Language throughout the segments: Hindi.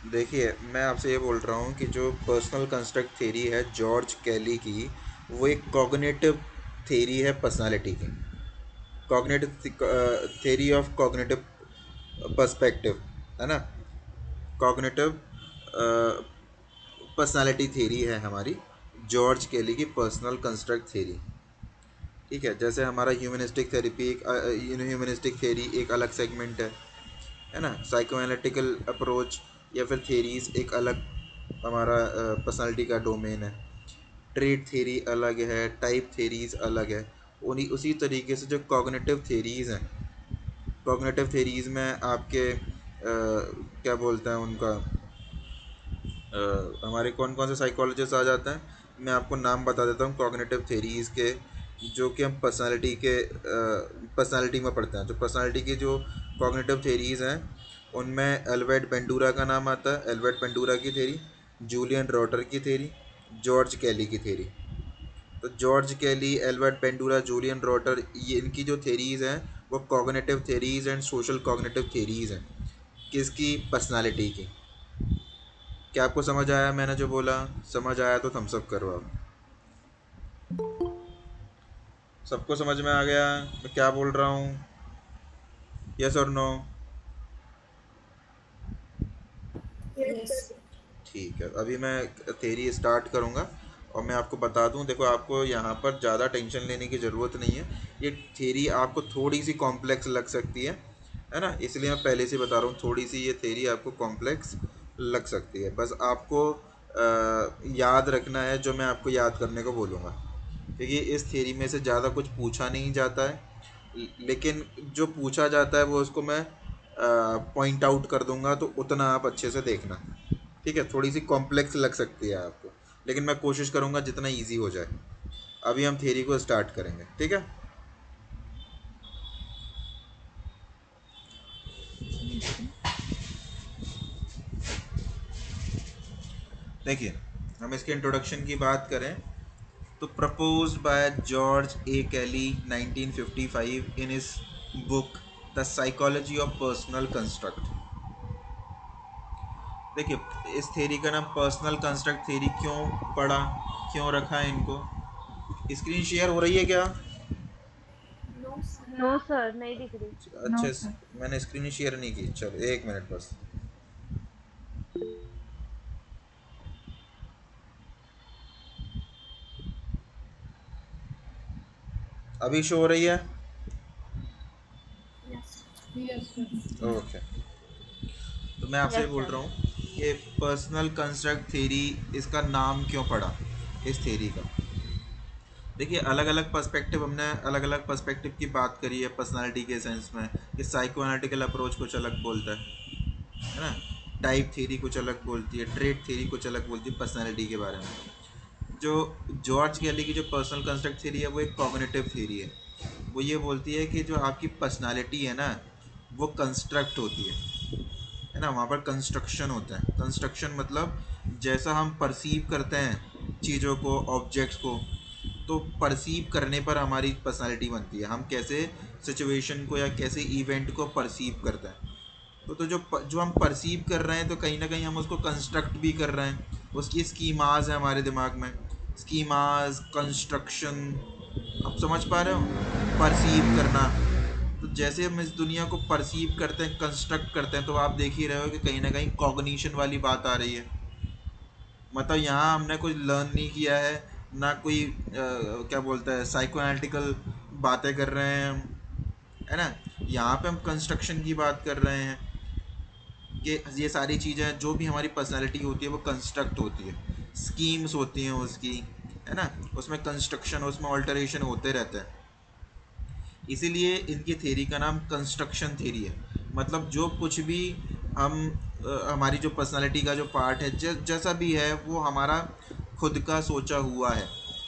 देखिए, मैं आपसे ये बोल रहा हूँ कि जो पर्सनल कंस्ट्रक्ट थ्योरी है जॉर्ज कैली की, वो एक कॉग्निटिव थ्योरी है पर्सनालिटी की। Cognitive theory of cognitive perspective, है ना। कॉग्निटिव पर्सनालिटी थ्योरी है हमारी, जॉर्ज कैली की पर्सनल कंस्ट्रक्ट थ्योरी। ठीक है, जैसे हमारा ह्यूमनिस्टिक थेरेपी एक ह्यूमनिस्टिक थ्योरी एक अलग सेगमेंट है ना। साइको एनालिटिकल अप्रोच या फिर थेरीज एक अलग हमारा पर्सनालिटी का डोमेन है। ट्रेड थेरी अलग है, टाइप थेरीज अलग है। उन्हीं उसी तरीके से जो कॉग्निटिव थेरीज हैं, कॉग्निटिव थेरीज में आपके क्या बोलते हैं उनका, हमारे कौन कौन से साइकोलॉजिस्ट आ जाते हैं, मैं आपको नाम बता देता हूँ कॉग्निटिव थेरीज के, जो कि हम पर्सनालिटी के पर्सनालिटी में पढ़ते हैं। जो पर्सनालिटी की जो कॉग्निटिव थेरीज हैं, उनमें एल्बर्ट बेंडूरा का नाम आता है, एल्बर्ट बेंडूरा की थेरी, जूलियन रोटर की थेरी, जॉर्ज कैली की थेरी। तो जॉर्ज कैली, एल्बर्ट बेंडूरा, जूलियन रोटर, ये इनकी जो थेरीज हैं वो cognitive theories and social cognitive theories हैं। किसकी? पर्सनालिटी की। क्या आपको समझ आया मैंने जो बोला? समझ आया तो थम्स अप करो आप। सबको समझ में आ गया मैं क्या बोल रहा हूँ? यस और नो? Yes. ठीक है, अभी मैं थेरी स्टार्ट करूँगा और मैं आपको बता दूँ। देखो, आपको यहाँ पर ज़्यादा टेंशन लेने की ज़रूरत नहीं है। ये थेरी आपको थोड़ी सी कॉम्प्लेक्स लग सकती है ना, इसलिए मैं पहले से बता रहा हूँ, थोड़ी सी ये थेरी आपको कॉम्प्लेक्स लग सकती है। बस आपको याद रखना है जो मैं आपको याद करने को बोलूँगा, क्योंकि इस थ्योरी में से ज़्यादा कुछ पूछा नहीं जाता है, लेकिन जो पूछा जाता है वो उसको मैं पॉइंट आउट कर दूंगा, तो उतना आप अच्छे से देखना। ठीक है, थोड़ी सी कॉम्प्लेक्स लग सकती है आपको, लेकिन मैं कोशिश करूंगा जितना इजी हो जाए। अभी हम थ्योरी को स्टार्ट करेंगे, ठीक है। देखिए, हम इसके इंट्रोडक्शन की बात करें तो proposed by George A Kelly 1955 in his book the psychology of personal construct. देखिए, इस थ्योरी का नाम पर्सनल कंस्ट्रक्ट थ्योरी क्यों पड़ा, क्यों रखा है इनको? स्क्रीन शेयर हो रही है क्या? नो सर, नहीं दिख रही। अच्छे से मैंने स्क्रीन शेयर नहीं की, चलो एक मिनट बस। अभी शो हो रही है? Yes, sir. ओके। तो मैं आपसे यस बोल सर। रहा हूँ कि पर्सनल कंस्ट्रक्ट थ्योरी, इसका नाम क्यों पड़ा इस थ्योरी का? देखिए, अलग अलग पर्सपेक्टिव, हमने अलग अलग पर्सपेक्टिव की बात करी है पर्सनालिटी के सेंस में, कि साइको एनालिटिकल अप्रोच कुछ अलग बोलता है ना। टाइप थ्योरी कुछ अलग बोलती है, ट्रेड थ्योरी कुछ अलग बोलती है पर्सनालिटी के बारे में। जो जॉर्ज कैली की जो पर्सनल कंस्ट्रक्ट थ्योरी है वो एक कॉग्निटिव थ्योरी है। वो ये बोलती है कि जो आपकी पर्सनालिटी है ना, वो कंस्ट्रक्ट होती है ना। वहाँ पर कंस्ट्रक्शन होता है। कंस्ट्रक्शन मतलब जैसा हम परसीव करते हैं चीज़ों को, ऑब्जेक्ट्स को, तो परसीव करने पर हमारी पर्सनालिटी बनती है। हम कैसे सिचुएशन को या कैसे इवेंट को परसीव करते हैं, तो जो हम परसीव कर रहे हैं, तो कहीं ना कहीं हम उसको कंस्ट्रक्ट भी कर रहे हैं। उसकी स्कीमाज है हमारे दिमाग में, स्कीमाज, कंस्ट्रक्शन। आप समझ पा रहे हो? परसीव करना। तो जैसे हम इस दुनिया को परसीव करते हैं, कंस्ट्रक्ट करते हैं, तो आप देख ही रहे हो कि कहीं ना कहीं कॉग्निशन वाली बात आ रही है। मतलब यहाँ हमने कुछ लर्न नहीं किया है, ना कोई क्या बोलता है, साइको एनालिटिकल बातें कर रहे हैं हम, है ना। यहाँ पे हम कंस्ट्रक्शन की बात कर रहे हैं कि ये सारी चीज़ें जो भी हमारी पर्सनालिटी होती है वो कंस्ट्रक्ट होती है, स्कीम्स होती हैं उसकी, है ना। उसमें कंस्ट्रक्शन, उसमें ऑल्टरेशन होते रहते हैं। इसीलिए इनकी थ्योरी का नाम कंस्ट्रक्शन थ्योरी है। मतलब जो कुछ भी हम हमारी जो पर्सनालिटी का जो पार्ट है, जैसा भी है, वो हमारा खुद का सोचा हुआ है।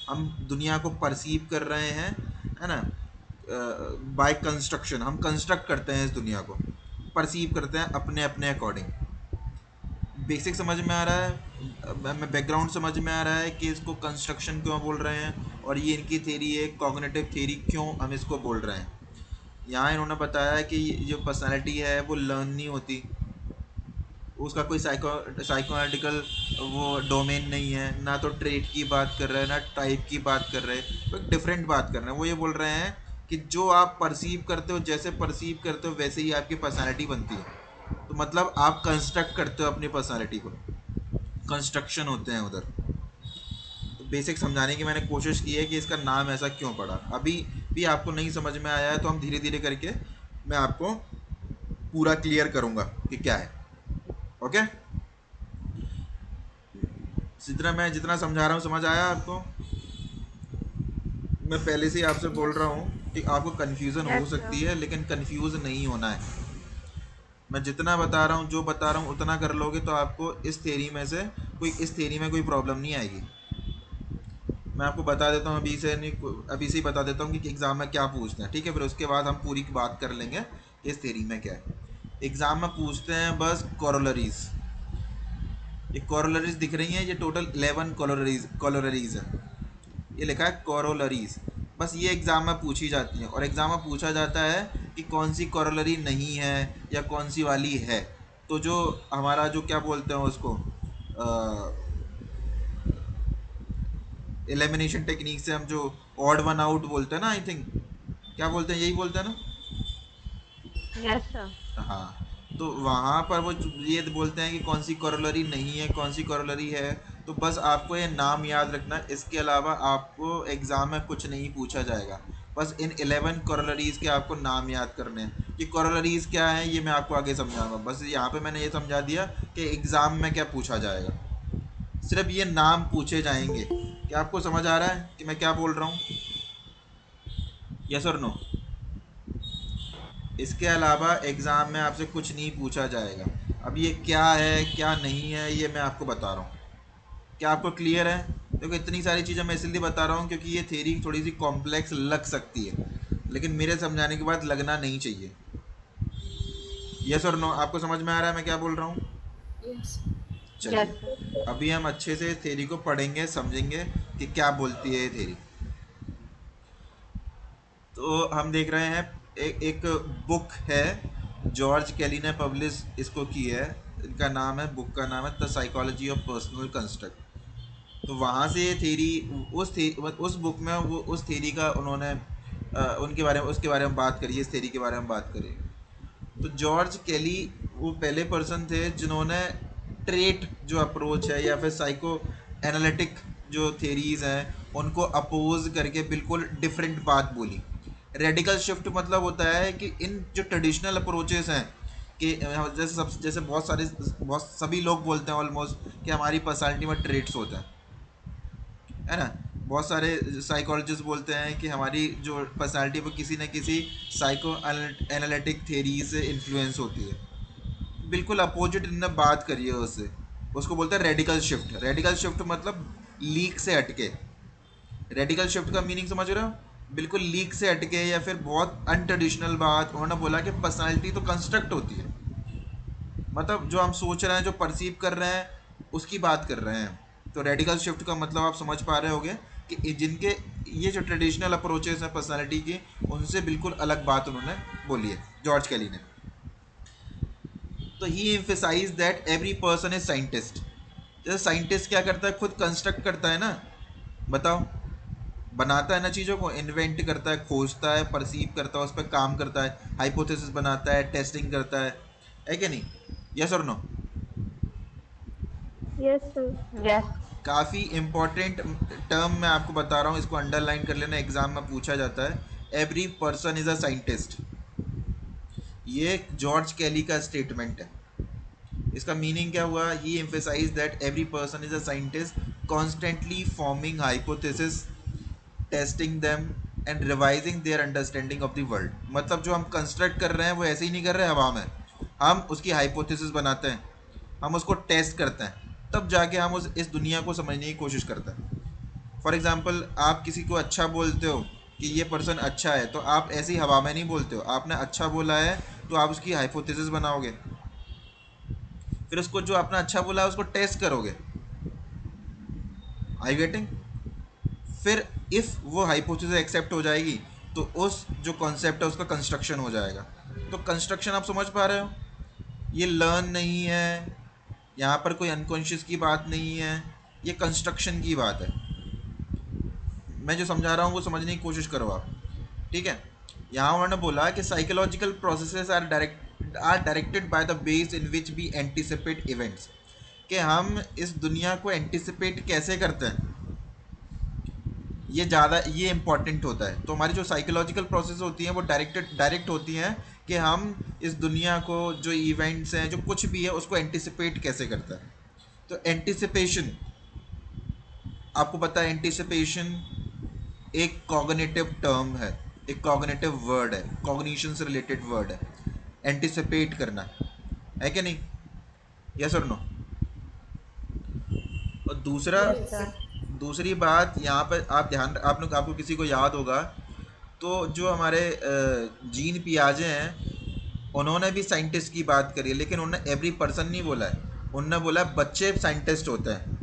हम दुनिया को परसीव कर रहे हैं, है ना। बाय कंस्ट्रक्शन हम कंस्ट्रक्ट करते हैं इस दुनिया को, परसीव करते हैं अपने अपने अकॉर्डिंग। बेसिक समझ में आ रहा है, मैं बैकग्राउंड समझ में आ रहा है कि इसको कंस्ट्रक्शन क्यों बोल रहे हैं, और ये इनकी थ्योरी है कॉग्निटिव थ्योरी, क्यों हम इसको बोल रहे हैं। यहाँ इन्होंने बताया है कि ये जो पर्सनालिटी है वो लर्न नहीं होती, उसका कोई साइकोएनालिटिकल वो डोमेन नहीं है, ना तो ट्रेट की बात कर रहे हैं, ना टाइप की बात कर रहे हैं, वो एक डिफरेंट बात कर रहे हैं। वो ये बोल रहे हैं कि जो आप परसीव करते हो, जैसे परसीव करते हो वैसे ही आपकी पर्सनालिटी बनती है। तो मतलब आप कंस्ट्रक्ट करते हो अपनी पर्सनालिटी को, कंस्ट्रक्शन होते हैं उधर। तो बेसिक समझाने की मैंने कोशिश की है कि इसका नाम ऐसा क्यों पड़ा। अभी भी आपको नहीं समझ में आया है तो हम धीरे धीरे करके मैं आपको पूरा क्लियर करूँगा कि क्या है। ओके, जितना समझा रहा हूँ समझ आया आपको? मैं पहले से ही आपसे बोल रहा Yes, sir. हूँ कि आपको कन्फ्यूज़न हो Yes, सकती sir. है, लेकिन कन्फ्यूज़ नहीं होना है। मैं जितना बता रहा हूँ, जो बता रहा हूँ उतना कर लोगे तो आपको इस थेरी में कोई प्रॉब्लम नहीं आएगी। मैं आपको बता देता हूँ अभी से ही बता देता हूँ कि एग्ज़ाम में क्या पूछते हैं, ठीक है? फिर उसके बाद हम पूरी बात कर लेंगे कि इस थेरी में क्या है। एग्ज़ाम में पूछते हैं बस कॉरोलरीज। ये कॉरोलरीज दिख रही हैं, ये टोटल 11 कॉरोलरीज है। ये लिखा है कॉरोलरीज। बस ये एग्ज़ाम में पूछी जाती हैं, और एग्ज़ाम में पूछा जाता है कि कौन सी कॉरोलरी नहीं है या कौन सी वाली है। तो जो हमारा जो क्या बोलते हैं उसको, एलिमिनेशन टेक्निक से हम जो ऑड वन आउट बोलते हैं ना, आई थिंक क्या बोलते हैं, यही बोलते हैं ना? Yes, sir. हाँ, तो वहाँ पर वो ये बोलते हैं कि कौन सी कॉरोलरी नहीं है, कौन सी कॉरोलरी है। तो बस आपको ये नाम याद रखना है, इसके अलावा आपको एग्ज़ाम में कुछ नहीं पूछा जाएगा। बस इन 11 कॉरोलरीज़ के आपको नाम याद करने हैं। ये कॉरोलरीज़ क्या है ये मैं आपको आगे समझाऊंगा। बस यहाँ पे मैंने ये समझा दिया कि एग्ज़ाम में क्या पूछा जाएगा। सिर्फ ये नाम पूछे जाएंगे। क्या आपको समझ आ रहा है कि मैं क्या बोल रहा हूँ? यस और नो? इसके अलावा एग्ज़ाम में आपसे कुछ नहीं पूछा जाएगा। अब ये क्या है क्या नहीं है ये मैं आपको बता रहा हूँ। क्या आपको क्लियर है? देखो इतनी सारी चीज़ें मैं इसलिए बता रहा हूँ क्योंकि ये थ्योरी थोड़ी सी कॉम्प्लेक्स लग सकती है, लेकिन मेरे समझाने के बाद लगना नहीं चाहिए। यस और नो? आपको समझ में आ रहा है मैं क्या बोल रहा हूँ? Yes. Yes, चलिए, sir. अभी हम अच्छे से थ्योरी को पढ़ेंगे, समझेंगे कि क्या बोलती है ये थ्योरी। तो हम देख रहे हैं एक बुक है, जॉर्ज केली ने पब्लिश इसको की है। इनका नाम है, बुक का नाम है the psychology of personal construct. तो वहाँ से ये थ्योरी, उस बुक में वो उस थ्योरी का उन्होंने उनके बारे में उसके बारे में बात करी है, इस थ्योरी के बारे में बात करी। तो जॉर्ज केली वो पहले पर्सन थे जिन्होंने ट्रेट जो अप्रोच है या फिर साइको एनालिटिक जो थेरीज हैं उनको अपोज करके बिल्कुल डिफरेंट बात बोली। रेडिकल शिफ्ट मतलब होता है कि इन जो ट्रेडिशनल अप्रोचेस हैं कि जैसे बहुत सभी लोग बोलते हैं ऑलमोस्ट कि हमारी पर्सनालिटी में ट्रेट्स होते हैं, है ना? बहुत सारे साइकोलॉजिस्ट बोलते हैं कि हमारी जो पर्सनालिटी वो किसी न किसी साइको एनालिटिक थेरी से इन्फ्लुएंस होती है। बिल्कुल अपोजिट इनने बात करी है उससे। उसको बोलते हैं रेडिकल शिफ्ट। रेडिकल शिफ्ट मतलब लीक से हटके। रेडिकल शिफ्ट का मीनिंग समझ रहे हो? बिल्कुल लीक से हटके या फिर बहुत अनट्रेडिशनल बात। उन्होंने बोला कि पर्सनालिटी तो कंस्ट्रक्ट होती है, मतलब जो हम सोच रहे हैं, जो परसीव कर रहे हैं उसकी बात कर रहे हैं। तो रेडिकल शिफ्ट का मतलब आप समझ पा रहे होगे कि जिनके ये जो ट्रेडिशनल अप्रोचेस हैं पर्सनालिटी की, उनसे बिल्कुल अलग बात उन्होंने बोली है जॉर्ज कैली ने। तो he emphasise that every person is scientist. जैसे साइंटिस्ट क्या करता है, खुद कंस्ट्रक्ट करता है ना, बताओ, बनाता है ना चीज़ों को, इन्वेंट करता है, खोजता है, परसीव करता है, उस पर काम करता है, हाइपोथेसिस बनाता है, टेस्टिंग करता है कि नहीं? यस और नो? Yes, sir. Yes. काफ़ी इंपॉर्टेंट टर्म मैं आपको बता रहा हूँ, इसको अंडरलाइन कर लेना, एग्जाम में पूछा जाता है। Every person is a scientist. ये जॉर्ज कैली का स्टेटमेंट है। इसका मीनिंग क्या हुआ? He emphasise that every person is a scientist constantly forming hypothesis, testing them and revising their understanding of the world. मतलब जो हम कंस्ट्रक्ट कर रहे हैं वो ऐसे ही नहीं कर रहे हवा में, हम उसकी हाइपोथेसिस बनाते हैं, हम उसको टेस्ट करते हैं, तब जाके हम इस दुनिया को समझने की कोशिश करते हैं। फॉर एग्जाम्पल, आप किसी को अच्छा बोलते हो कि ये पर्सन अच्छा है, तो आप ऐसे ही हवा में नहीं बोलते हो। आपने अच्छा बोला है तो आप उसकी हाइपोथेसिस बनाओगे, फिर उसको जो आपने अच्छा बोला है उसको टेस्ट करोगे। I getting? फिर इफ़ वो हाइपोथेसिस एक्सेप्ट हो जाएगी तो उस जो कॉन्सेप्ट है उसका कंस्ट्रक्शन हो जाएगा। तो कंस्ट्रक्शन आप समझ पा रहे हो? ये लर्न नहीं है, यहाँ पर कोई अनकॉन्शियस की बात नहीं है, ये कंस्ट्रक्शन की बात है। मैं जो समझा रहा हूँ वो समझने की कोशिश करो आप, ठीक है। यहाँ उन्होंने बोला कि psychological processes are directed by the ways in which we anticipate events, कि हम इस दुनिया को एंटिसिपेट कैसे करते हैं, ये इंपॉर्टेंट होता है। तो हमारी जो साइकोलॉजिकल प्रोसेस होती हैं वो डायरेक्ट होती हैं कि हम इस दुनिया को, जो इवेंट्स हैं, जो कुछ भी है, उसको एंटिसिपेट कैसे करते हैं। तो एंटिसिपेशन, आपको पता है एंटिसिपेशन एक कॉग्निटिव टर्म है, एक कॉग्निटिव वर्ड है, कॉग्निशन से रिलेटेड वर्ड है, एंटिसिपेट करना, है कि नहीं? यस और नो? और दूसरा, Yes, Yes. sir. दूसरी बात यहाँ पर आप ध्यान, आपको किसी को याद होगा तो जो हमारे जीन पियाजे हैं, उन्होंने भी साइंटिस्ट की बात करी है, लेकिन उन्होंने एवरी पर्सन नहीं बोला है, उन्होंने बोला बच्चे साइंटिस्ट होते हैं,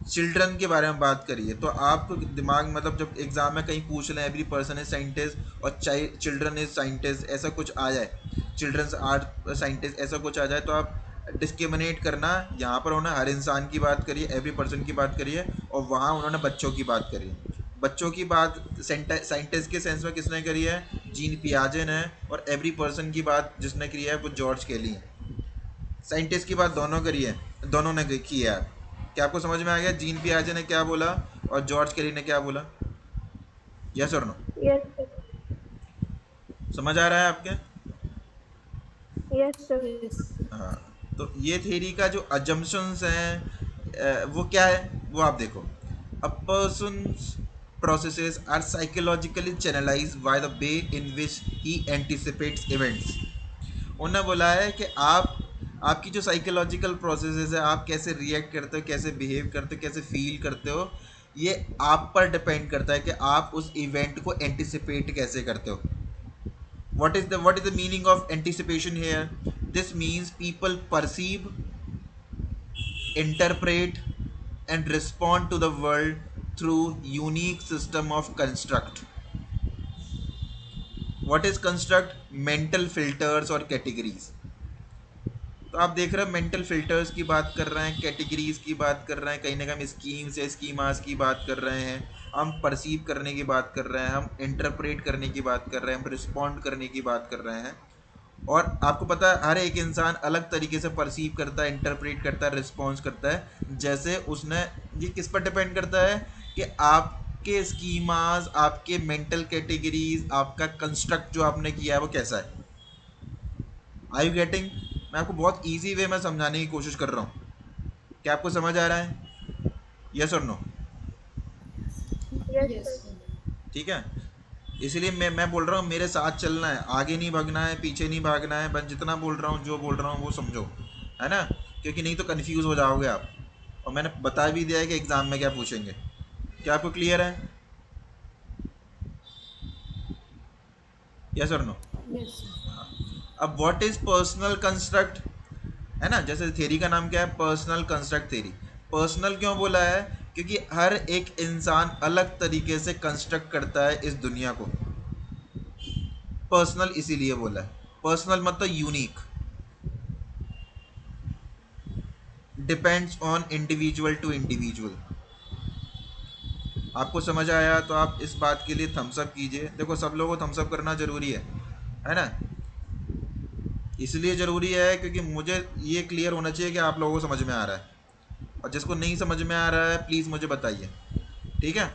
चिल्ड्रन के बारे में बात करिए। तो आपको दिमाग, मतलब जब एग्जाम में कहीं पूछ लें एवरी पर्सन इज साइंटिस्ट और चिल्ड्रन इज साइंटिस्ट, ऐसा कुछ आ जाए, चिल्ड्रंस आर साइंटिस्ट, ऐसा कुछ आ जाए, तो आप डिस्क्रिमिनेट करना। यहाँ पर उन्होंने हर इंसान की बात करी है, एवरी पर्सन की बात करी है, और वहाँ उन्होंने बच्चों की बात करी है। बच्चों की बात साइंटिस्ट के सेंस में किसने करी है? जीन पियाजे ने। और एवरी पर्सन की बात जिसने करी है वो जॉर्ज केली है। साइंटिस्ट की बात दोनों करी है, दोनों ने की है। क्या आपको समझ में आ गया जीन पियाजे ने क्या बोला और जॉर्ज केली ने क्या बोला? यस और नो? Yes, sir. समझ आ रहा है आपके? Yes, sir. Yes. हाँ। तो ये थ्योरी का जो अजम्पशंस हैं, वो क्या है वो आप देखो। अ persons processes are psychologically channelized by the way in which he anticipates events। उन्होंने बोला है कि आपकी जो साइकोलॉजिकल प्रोसेसेस है, आप कैसे रिएक्ट करते हो, कैसे बिहेव करते हो, कैसे फील करते हो, ये आप पर डिपेंड करता है कि आप उस इवेंट को एंटिसिपेट कैसे करते हो। what is the meaning of anticipation here? This means people perceive, interpret and respond to the world through unique system of construct। What is construct? Mental filters और categories। तो आप देख रहे हैं मेंटल फिल्टर्स की बात कर रहे हैं, कैटेगरीज की बात कर रहे हैं, कहीं ना कहीं स्कीम्स या स्कीमास की बात कर रहे हैं, हम परसीव करने की बात कर रहे हैं, हम इंटरप्रेट करने की बात कर रहे हैं, हम रिस्पॉन्ड करने की बात कर रहे हैं। और आपको पता है हर एक इंसान अलग तरीके से परसीव करता है, इंटरप्रेट करता है, रिस्पॉन्स करता है, जैसे उसने, ये किस पर डिपेंड करता है कि आपके स्कीमास, आपके मेंटल कैटेगरीज, आपका कंस्ट्रक्ट जो आपने किया है वो कैसा है। आई यू गेटिंग? मैं आपको बहुत इजी वे में समझाने की कोशिश कर रहा हूँ, क्या आपको समझ आ रहा है? यस और नो? Yes, Yes. sir. ठीक है। इसलिए मैं बोल रहा हूँ मेरे साथ चलना है, आगे नहीं भागना है, पीछे नहीं भागना है, बस जितना बोल रहा हूँ, जो बोल रहा हूँ वो समझो, है ना? क्योंकि नहीं तो कंफ्यूज हो जाओगे आप। और मैंने बता भी दिया है कि एग्ज़ाम में क्या पूछेंगे। क्या आपको क्लियर है? यस और नो? Yes. अब व्हाट इज पर्सनल कंस्ट्रक्ट, है ना? जैसे थ्योरी का नाम क्या है? Personal construct theory. पर्सनल क्यों बोला है? क्योंकि हर एक इंसान अलग तरीके से कंस्ट्रक्ट करता है इस दुनिया को। पर्सनल इसीलिए बोला है, पर्सनल मतलब unique, depends on individual to individual. आपको समझ आया तो आप इस बात के लिए थम्स अप कीजिए। देखो सब लोगों को थम्स अप करना ज़रूरी है ना? इसलिए ज़रूरी है क्योंकि मुझे ये क्लियर होना चाहिए कि आप लोगों को समझ में आ रहा है, और जिसको नहीं समझ में आ रहा है प्लीज़ मुझे बताइए, ठीक है?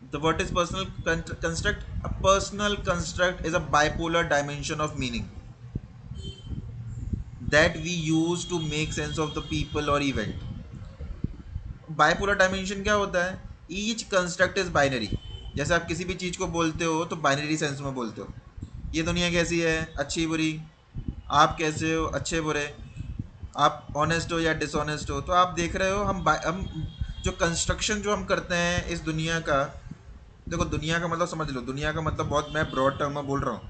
The what is personal construct? A personal construct is a bipolar dimension of meaning that we use to make sense of the people or event। Bipolar dimension क्या होता है? Each construct is binary. जैसे आप किसी भी चीज़ को बोलते हो तो बाइनरी सेंस में बोलते हो, ये दुनिया कैसी है, अच्छी बुरी, आप कैसे हो, अच्छे बुरे, आप ऑनेस्ट हो या डिसऑनेस्ट हो। तो आप देख रहे हो हम जो कंस्ट्रक्शन जो हम करते हैं इस दुनिया का, देखो दुनिया का मतलब समझ लो, दुनिया का मतलब बहुत मैं ब्रॉड टर्म में बोल रहा हूँ।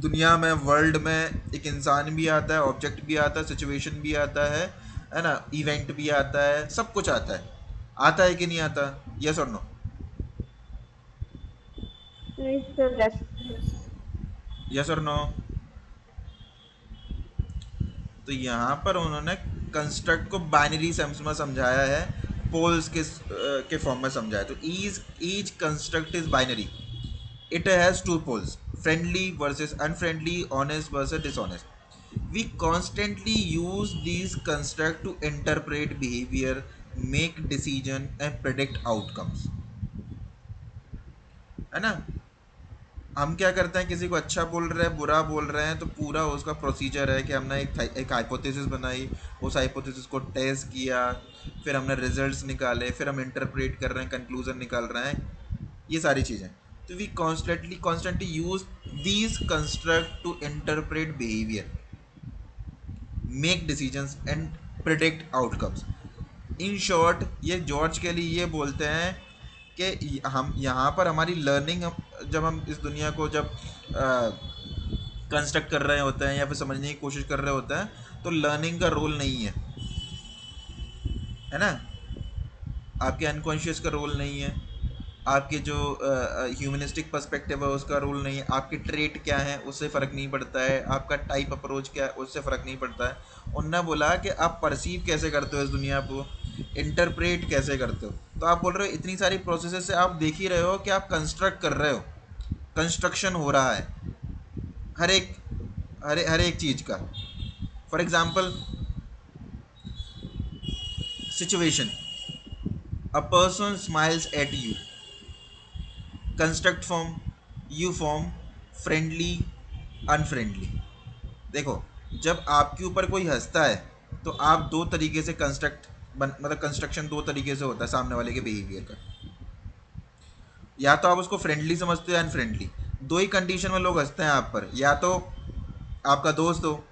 दुनिया में, वर्ल्ड में एक इंसान भी आता है, ऑब्जेक्ट भी आता है, सिचुएशन भी आता है ना, इवेंट भी आता है, सब कुछ आता है। आता है कि नहीं आता? यस और no? Yes, sir. Yes. Yes. Yes और नो? तो यहाँ पर उन्होंने कंस्ट्रक्ट को बाइनरी सेंस में समझाया है, पोल्स के फॉर्म में समझाया। तो each construct is binary, it has two poles, friendly versus unfriendly, honest versus dishonest. We constantly use these constructs to interpret behavior, make decision and predict outcomes, है ना। हम क्या करते हैं, किसी को अच्छा बोल रहे हैं बुरा बोल रहे हैं, तो पूरा उसका प्रोसीजर है कि हमने एक हाइपोथेसिस बनाई, उस हाइपोथेसिस को टेस्ट किया, फिर हमने रिजल्ट्स निकाले, फिर हम इंटरप्रेट कर रहे हैं, कंक्लूजन निकाल रहे हैं, ये सारी चीज़ें। तो we constantly use these construct to interpret behaviour, make decisions and predict outcomes. In short ये जॉर्ज के लिए ये बोलते हैं कि हम यहाँ पर हमारी लर्निंग, जब हम इस दुनिया को जब कंस्ट्रक्ट कर रहे होते हैं या फिर समझने की कोशिश कर रहे होते हैं, तो लर्निंग का रोल नहीं है ना, आपके अनकॉन्शियस का रोल नहीं है, आपके जो ह्यूमनिस्टिक पर्सपेक्टिव है उसका रोल नहीं है, आपके ट्रेट क्या है उससे फ़र्क नहीं पड़ता है, आपका टाइप अप्रोच क्या है उससे फ़र्क नहीं पड़ता है। उनने बोला कि आप परसीव कैसे करते हो इस दुनिया को, इंटरप्रेट कैसे करते हो। तो आप बोल रहे हो इतनी सारी प्रोसेस से आप देख ही रहे हो कि आप कंस्ट्रक्ट कर रहे हो, कंस्ट्रक्शन हो रहा है हर एक चीज़ का। For example situation, a person smiles eight you, construct form, you form, friendly, unfriendly. देखो, जब आपके ऊपर कोई हंसता है तो आप दो तरीके से मतलब कंस्ट्रक्शन दो तरीके से होता है सामने वाले के बिहेवियर का। या तो आप उसको फ्रेंडली समझते हो या अनफ्रेंडली। दो ही कंडीशन में लोग हंसते हैं आप पर, या तो आपका दोस्त हो,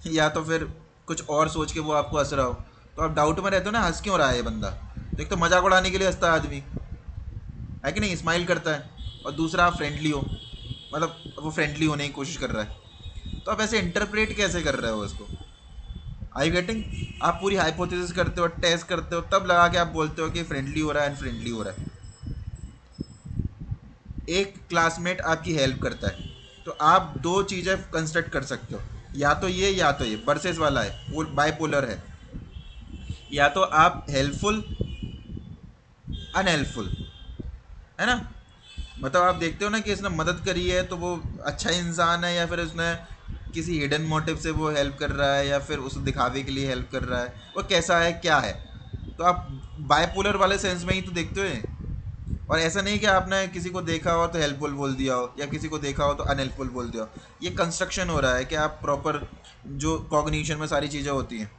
या तो फिर कुछ और सोच के वो आपको हंस रहा हो। तो आप डाउट में रहते हो ना, हंस क्यों रहा है ये बंदा। तो एक तो मजाक उड़ाने के लिए हंसता है आदमी, है कि नहीं, स्माइल करता है। और दूसरा आप फ्रेंडली हो, मतलब वो फ्रेंडली होने की कोशिश कर रहा है। तो आप ऐसे इंटरप्रेट कैसे कर रहे हो उसको, आई गेटिंग। आप पूरी हाइपोथेसिस करते हो, टेस्ट करते हो, तब लगा के आप बोलते हो कि फ्रेंडली हो रहा है अनफ्रेंडली हो रहा है। एक क्लासमेट आपकी हेल्प करता है, तो आप दो चीज़ें कंस्ट्रक्ट कर सकते हो, या तो ये वर्सेस वाला है, वो बाइपोलर है। या तो आप हेल्पफुल, अनहेल्पफुल, है ना। मतलब आप देखते हो ना कि इसने मदद करी है तो वो अच्छा इंसान है, या फिर उसने किसी हिडन मोटिव से वो हेल्प कर रहा है, या फिर उसे दिखावे के लिए हेल्प कर रहा है, वो कैसा है क्या है। तो आप बाइपोलर वाले सेंस में ही तो देखते हो। और ऐसा नहीं कि आपने किसी को देखा हो तो हेल्पफुल बोल दिया हो, या किसी को देखा हो तो अनहेल्पफुल बोल दिया हो। ये कंस्ट्रक्शन हो रहा है कि आप प्रॉपर, जो कॉग्निशन में सारी चीज़ें होती हैं,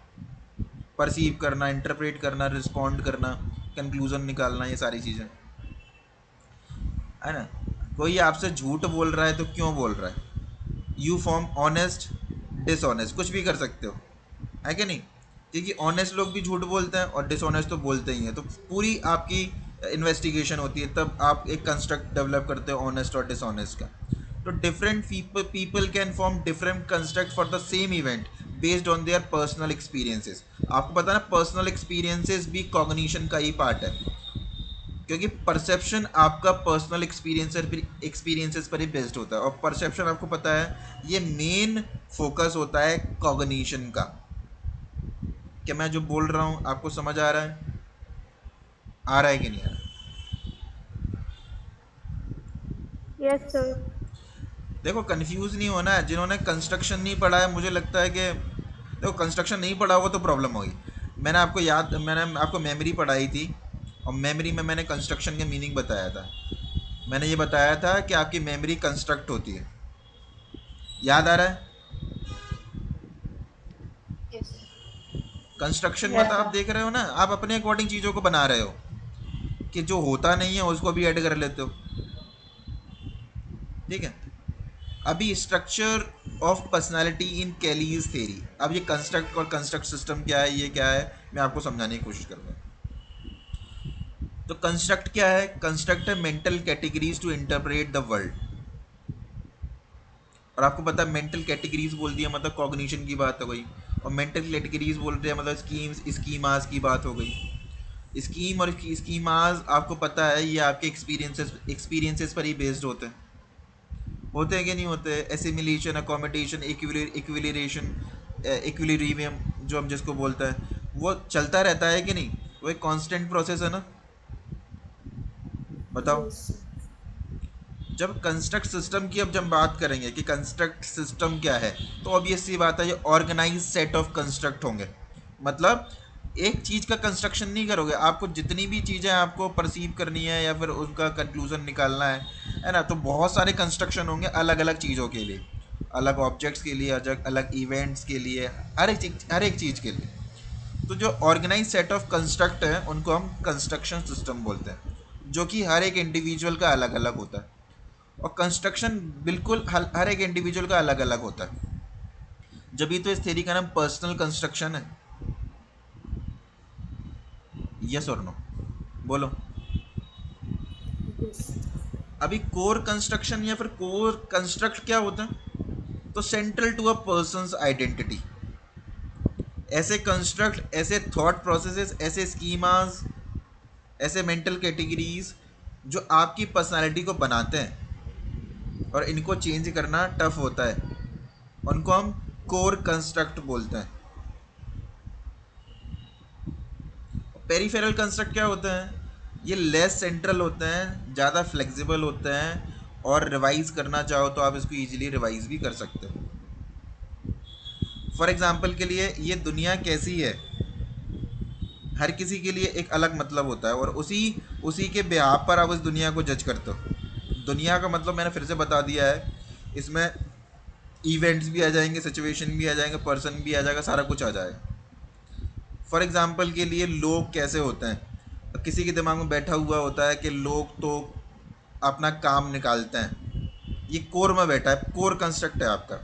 परसीव करना, इंटरप्रेट करना, रिस्पॉन्ड करना, कंक्लूजन निकालना, ये सारी चीज़ें, है ना। कोई आपसे झूठ बोल रहा है तो क्यों बोल रहा है, यू फॉर्म ऑनेस्ट, डिसऑनेस्ट, कुछ भी कर सकते हो, है कि नहीं। क्योंकि ऑनेस्ट लोग भी झूठ बोलते हैं और डिसऑनेस्ट तो बोलते ही हैं। तो पूरी आपकी इन्वेस्टिगेशन होती है, तब आप एक कंस्ट्रक्ट डेवलप करते हो ऑनेस्ट और डिसऑनेस्ट का। तो different people can form different construct for the same event based on their personal experiences. आपको पता है ना, पर्सनल एक्सपीरियंसेस भी कॉग्निशन का ही पार्ट है, क्योंकि परसेप्शन आपका पर्सनल एक्सपीरियंसेस पर ही बेस्ड होता है। और परसेप्शन आपको पता है ये मेन फोकस होता है कॉग्निशन का। क्या मैं जो बोल रहा हूँ आपको समझ आ रहा है कि नहीं आ रहा है? Yes, sir. देखो, कंफ्यूज नहीं होना है। जिन्होंने कंस्ट्रक्शन नहीं पढ़ा है, मुझे लगता है कि देखो, कंस्ट्रक्शन नहीं पढ़ा होगा तो प्रॉब्लम होगी। मैंने आपको मेमोरी पढ़ाई थी, और मेमोरी में मैंने कंस्ट्रक्शन के मीनिंग बताया था। मैंने ये बताया था कि आपकी मेमोरी कंस्ट्रक्ट होती है, याद आ रहा है। Yes. कंस्ट्रक्शन Yes, मतलब आप sir. देख रहे हो ना, आप अपने अकॉर्डिंग चीज़ों को बना रहे हो, कि जो होता नहीं है उसको भी ऐड कर लेते हो, ठीक है। अभी structure of personality in Kelly's theory. अब ये कंस्ट्रक्ट और कंस्ट्रक्ट सिस्टम क्या है, ये क्या है, मैं आपको समझाने की कोशिश करूँगा। तो कंस्ट्रक्ट क्या है, कंस्ट्रक्ट है mental categories to interpret the world. और आपको पता है मेंटल कैटेगरीज बोल दिया मतलब कॉग्निशन की बात हो गई, और मेंटल कैटेगरीज बोल रहे हैं मतलब स्कीमास की बात हो गई। स्कीम और स्कीमास आपको पता है ये आपके एक्सपीरियंसेस पर ही बेस्ड होते हैं कि नहीं होते। एसिमिलेशन, अकोमोडेशन, इक्विलिरेशन, इक्विलिब्रियम जो हम जिसको बोलते हैं, वो चलता रहता है कि नहीं? वो एक कांस्टेंट प्रोसेस है ना? बताओ। Yes, sir. जब कंस्ट्रक्ट सिस्टम की अब जब बात करेंगे कि कंस्ट्रक्ट सिस्टम क्या है, तो ऑब्वियस सी बात है, ये ऑर्गेनाइज सेट ऑफ कंस्ट्रक्ट होंगे। मतलब एक चीज़ का कंस्ट्रक्शन नहीं करोगे, आपको जितनी भी चीज़ें आपको परसीव करनी है या फिर उसका कंक्लूजन निकालना है ना, तो बहुत सारे कंस्ट्रक्शन होंगे अलग अलग चीज़ों के लिए, अलग ऑब्जेक्ट्स के लिए, अलग अलग इवेंट्स के लिए, हर एक चीज़ के लिए। तो जो ऑर्गेनाइज सेट ऑफ कंस्ट्रक्ट है उनको हम कंस्ट्रक्शन सिस्टम बोलते हैं, जो कि हर एक इंडिविजुअल का अलग अलग होता है। और कंस्ट्रक्शन बिल्कुल हर एक इंडिविजुअल का अलग अलग होता है, जभी तो इस थ्योरी का नाम पर्सनल कंस्ट्रक्शन है। यस और नो? बोलो। Yes. अभी कोर कंस्ट्रक्शन या फिर कोर कंस्ट्रक्ट क्या होता है? तो central to a person's identity, ऐसे कंस्ट्रक्ट, ऐसे थॉट प्रोसेसेस, ऐसे स्कीमास, ऐसे मेंटल कैटेगरीज जो आपकी पर्सनालिटी को बनाते हैं और इनको चेंज करना टफ होता है, उनको हम कोर कंस्ट्रक्ट बोलते हैं। पेरिफेरल कंस्ट्रक्ट क्या होते हैं? ये लेस सेंट्रल होते हैं, ज़्यादा फ्लेक्सिबल होते हैं, और रिवाइज करना चाहो तो आप इसको इजीली रिवाइज भी कर सकते हो। फॉर एग्जांपल के लिए, ये दुनिया कैसी है, हर किसी के लिए एक अलग मतलब होता है, और उसी उसी के बिहाफ पर आप उस दुनिया को जज करते हो। दुनिया का मतलब मैंने फिर से बता दिया है, इसमें इवेंट्स भी आ जाएंगे, सिचुएशन भी आ जाएंगे, पर्सन भी आ जाएगा, सारा कुछ आ जाएगा। फॉर एग्जांपल के लिए, लोग कैसे होते हैं, किसी के दिमाग में बैठा हुआ होता है कि लोग तो अपना काम निकालते हैं, ये कोर में बैठा है, कोर कंस्ट्रक्ट है आपका।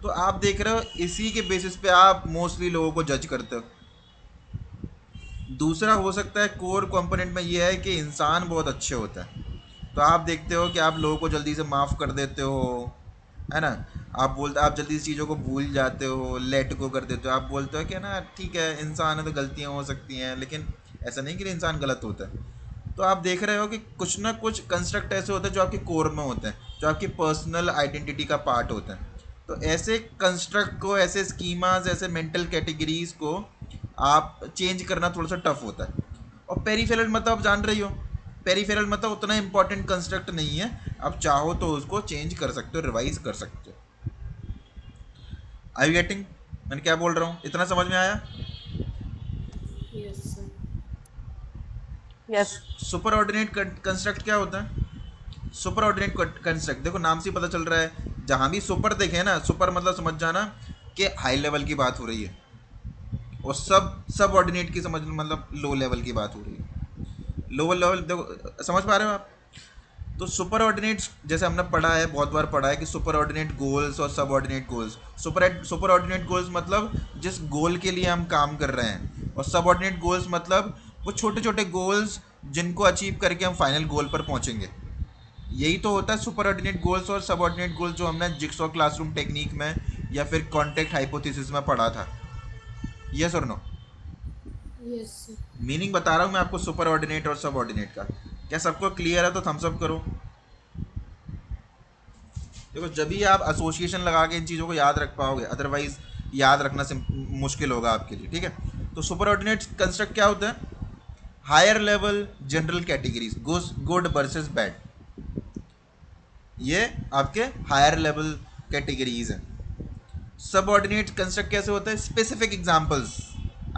तो आप देख रहे हो, इसी के बेसिस पे आप मोस्टली लोगों को जज करते हो। दूसरा हो सकता है कोर कंपोनेंट में ये है कि इंसान बहुत अच्छे होते हैं, तो आप देखते हो कि आप लोगों को जल्दी से माफ़ कर देते हो, है ना? आप जल्दी से चीज़ों को भूल जाते हो, लेट गो कर देते हो, आप बोलते हो कि ना ठीक है, इंसान है तो गलतियाँ हो सकती हैं, लेकिन ऐसा नहीं कि इंसान गलत होता है। तो आप देख रहे हो कि कुछ ना कुछ कंस्ट्रक्ट ऐसे होते हैं जो आपके कोर में होते हैं, जो आपकी पर्सनल आइडेंटिटी का पार्ट होते हैं। तो ऐसे कंस्ट्रक्ट को, ऐसे स्कीमाज, ऐसे मेंटल कैटेगरीज को आप चेंज करना थोड़ा सा टफ होता है। और पेरिफेरल मतलब आप जान रही हो, पेरिफेरल मतलब उतना इंपॉर्टेंट कंस्ट्रक्ट नहीं है, आप चाहो तो उसको चेंज कर सकते हो, रिवाइज कर सकते हो। I getting? मैंने क्या बोल रहा हूँ, इतना समझ में आया? Yes, sir. Yes. Super ordinate construct क्या होता है? सुपर ऑर्डिनेट कंस्ट्रक्ट, देखो नाम से ही पता चल रहा है, जहां भी सुपर देखे ना, सुपर मतलब समझ जाना कि हाई लेवल की बात हो रही है, और सब ऑर्डिनेट की समझ मतलब लो लेवल की बात हो रही है। लोअर लेवल देखो, समझ पा रहे हो आप? तो सुपर ऑर्डिनेट्स, जैसे हमने पढ़ा है, बहुत बार पढ़ा है कि सुपर ऑर्डिनेट गोल्स और सब ordinate goals. Super ordinate goals मतलब जिस गोल के लिए हम काम कर रहे हैं, और सब ऑर्डिनेट गोल्स मतलब वो छोटे छोटे गोल्स जिनको अचीव करके हम फाइनल गोल पर पहुंचेंगे। यही तो होता है सुपर ऑर्डिनेट गोल्स और सब ऑर्डिनेट गोल्स, जो हमने जिक्सॉ क्लासरूम टेक्निक में या फिर कॉन्टेक्ट हाइपोथेसिस में पढ़ा था। यस और नो? Yes, sir. मीनिंग बता रहा हूँ मैं आपको सुपर ऑर्डिनेट और सब ऑर्डिनेट का। क्या सबको क्लियर है? तो थम्स अप करो। देखो, जब भी आप एसोसिएशन लगा के इन चीज़ों को याद रख पाओगे, अदरवाइज याद रखना मुश्किल होगा आपके लिए, ठीक है? तो सुपर ऑर्डिनेट कंस्ट्रक्ट क्या होता है? Higher level general categories, good versus bad, ये आपके हायर लेवल कैटेगरीज हैं। सब ऑर्डिनेट कंस्ट्रक्ट कैसे होता है? Specific examples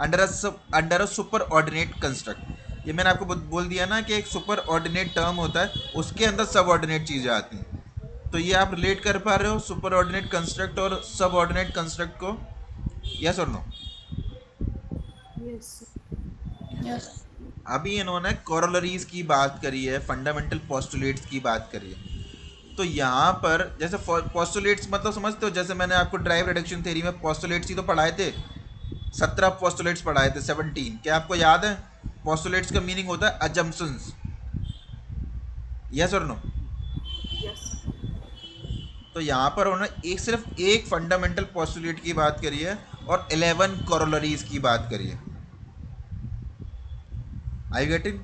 under a super ordinate construct. ये मैंने आपको बोल दिया ना कि एक सुपर ऑर्डिनेट टर्म होता है, उसके अंदर सब ऑर्डिनेट चीज़ें आती हैं। तो ये आप रिलेट कर पा रहे हो सुपर ऑर्डिनेट कंस्ट्रक्ट और सब ऑर्डिनेट कंस्ट्रक्ट को? यस और नो? Yes, sir. Yes. अभी इन्होंने कॉरोलरीज की बात करी है, फंडामेंटल पोस्टुलेट्स की बात करी है। तो यहाँ पर जैसे पोस्टुलेट्स मतलब समझते हो, जैसे मैंने आपको ड्राइव रिडक्शन थ्योरी में पोस्टुलेट्स ही तो पढ़ाए थे, 17 पोस्टुलेट्स पढ़ाए थे, 17, क्या आपको याद है? पोस्टुलेट्स का मीनिंग होता है अजम्पशंस। यस और नो? Yes, sir. तो यहाँ पर उन्होंने सिर्फ एक फंडामेंटल पोस्टुलेट की बात करी है और 11 कॉरोलरीज की बात करी है। I getting?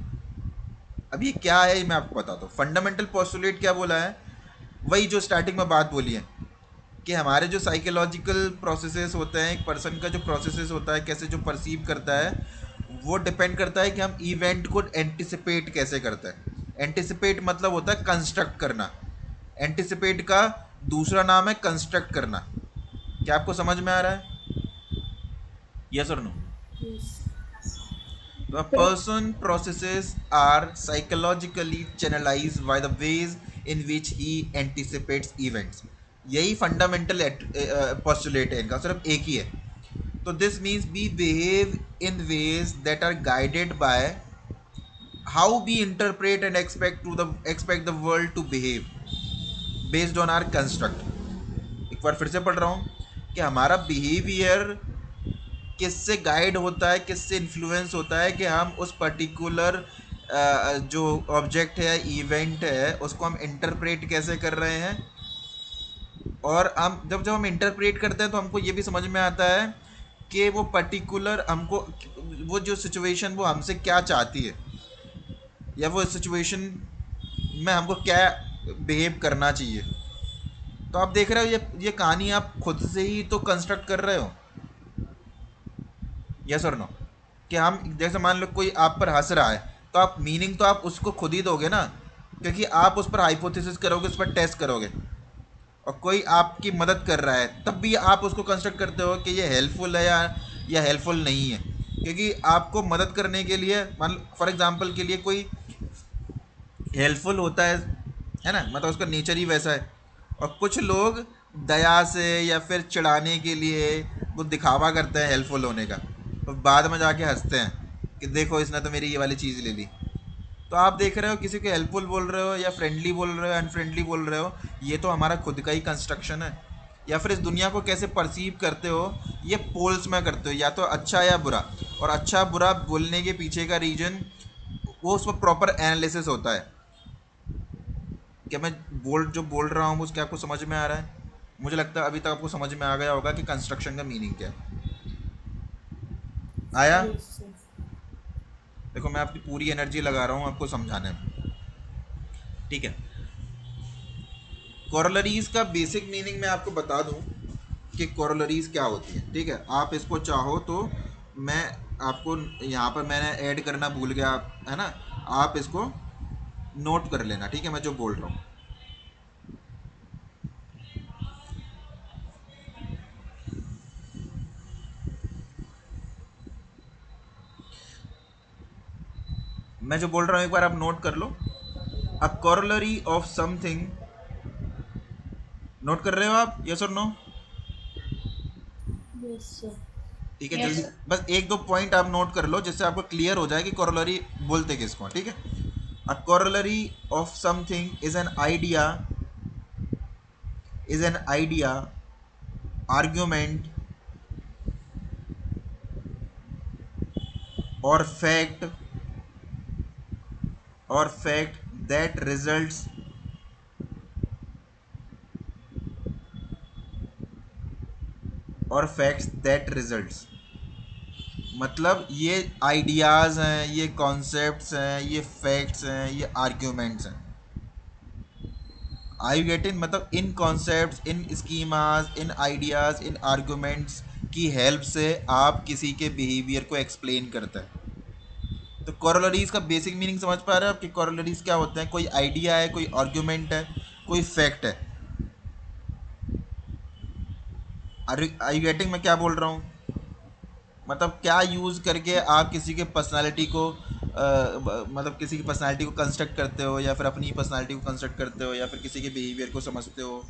अभी क्या है मैं आपको बताता हूँ। फंडामेंटल पोस्टुलेट क्या बोला है? वही जो स्टार्टिंग में बात बोली है कि हमारे जो साइकोलॉजिकल प्रोसेसेस होते हैं, एक पर्सन का जो प्रोसेसेस होता है, कैसे जो परसीव करता है, वो डिपेंड करता है कि हम इवेंट को एंटिसिपेट कैसे करते हैं। एंटिसिपेट मतलब होता है कंस्ट्रक्ट करना। एंटिसिपेट का दूसरा नाम है कंस्ट्रक्ट करना। क्या आपको समझ में आ रहा है? यस और no? Yes. The person processes are psychologically channelized by the ways in which he anticipates events. यही फंडामेंटल पोस्टुलेट है इनका, सिर्फ एक ही है। तो this means we behave in ways that are guided by how we interpret and expect the world to behave based on our construct. एक बार फिर से पढ़ रहा हूँ कि हमारा बिहेवियर किससे गाइड होता है, किससे इन्फ्लुएंस होता है कि हम उस पर्टिकुलर जो ऑब्जेक्ट है, इवेंट है, उसको हम इंटरप्रेट कैसे कर रहे हैं। और हम जब हम इंटरप्रेट करते हैं तो हमको ये भी समझ में आता है कि वो पर्टिकुलर हमको, वो जो सिचुएशन वो हमसे क्या चाहती है, या वो सिचुएशन में हमको क्या बिहेव करना चाहिए। तो आप देख रहे हो, ये कहानी आप खुद से ही तो कंस्ट्रक्ट कर रहे हो। यस और नो? कि हम जैसे मान लो कोई आप पर हंस रहा है, तो आप मीनिंग तो आप उसको खुद ही दोगे ना, क्योंकि आप उस पर हाइपोथेसिस करोगे, उस पर टेस्ट करोगे। और कोई आपकी मदद कर रहा है, तब भी आप उसको कंस्ट्रक्ट करते हो कि ये हेल्पफुल है या हेल्पफुल नहीं है। क्योंकि आपको मदद करने के लिए, मान लो फॉर एग्जांपल के लिए कोई हेल्पफुल होता है ना, मतलब उसका नेचर ही वैसा है। और कुछ लोग दया से या फिर चिढ़ाने के लिए वो दिखावा करते हैं हेल्पफुल होने का, तो बाद में जाके हंसते हैं कि देखो इसने तो मेरी ये वाली चीज़ ले ली। तो आप देख रहे हो, किसी को हेल्पफुल बोल रहे हो या फ्रेंडली बोल रहे हो, अनफ्रेंडली बोल रहे हो, ये तो हमारा खुद का ही कंस्ट्रक्शन है। या फिर इस दुनिया को कैसे परसीव करते हो, ये पोल्स में करते हो, या तो अच्छा या बुरा। और अच्छा बुरा बोलने के पीछे का रीजन, वो उसमें प्रॉपर एनालिसिस होता है कि मैं जो बोल रहा हूँ उसके आपको समझ में आ रहा है। मुझे लगता है अभी तक आपको समझ में आ गया होगा कि कंस्ट्रक्शन का मीनिंग क्या है। आया? Yes, sir. देखो मैं आपकी पूरी एनर्जी लगा रहा हूँ आपको समझाने में, ठीक है। कोरोलरीज का बेसिक मीनिंग मैं आपको बता दूं कि कोरोलरीज क्या होती है, ठीक है। आप इसको चाहो तो मैं आपको यहाँ पर मैंने ऐड करना भूल गया, है ना, आप इसको नोट कर लेना, ठीक है, मैं जो बोल रहा हूँ। मैं जो बोल रहा हूँ एक बार आप नोट कर लो। अ कोरोलरी ऑफ समथिंग, नोट कर रहे हो आप? यस और नो? Yes, sir. ठीक है, जल्दी Yes. बस एक दो पॉइंट आप नोट कर लो जिससे आपको क्लियर हो जाए कि कोरोलरी बोलते किसको, ठीक है। A corollary of something is an idea, argument or fact that results, और facts that results, मतलब ये आइडियाज़ हैं, ये कॉन्सेप्ट्स हैं, ये फैक्ट्स हैं, ये आर्ग्यूमेंट्स हैं। आई गेट इन, मतलब इन कॉन्सेप्ट्स, इन स्कीमाज, इन आइडियाज़, इन आर्ग्यूमेंट्स की हेल्प से आप किसी के बिहेवियर को एक्सप्लेन करते हैं। तो कोरोलरीज का बेसिक मीनिंग समझ पा रहे हो आप कि कोरोलरीज क्या होते हैं? कोई आइडिया है, कोई आर्ग्यूमेंट है, कोई फैक्ट है। आई गेटिंग मैं क्या बोल रहा हूँ? मतलब क्या यूज़ करके आप किसी के पर्सनालिटी को मतलब किसी की पर्सनालिटी को कंस्ट्रक्ट करते हो, या फिर अपनी पर्सनालिटी को कंस्ट्रक्ट करते हो, या फिर किसी के बिहेवियर को समझते हो।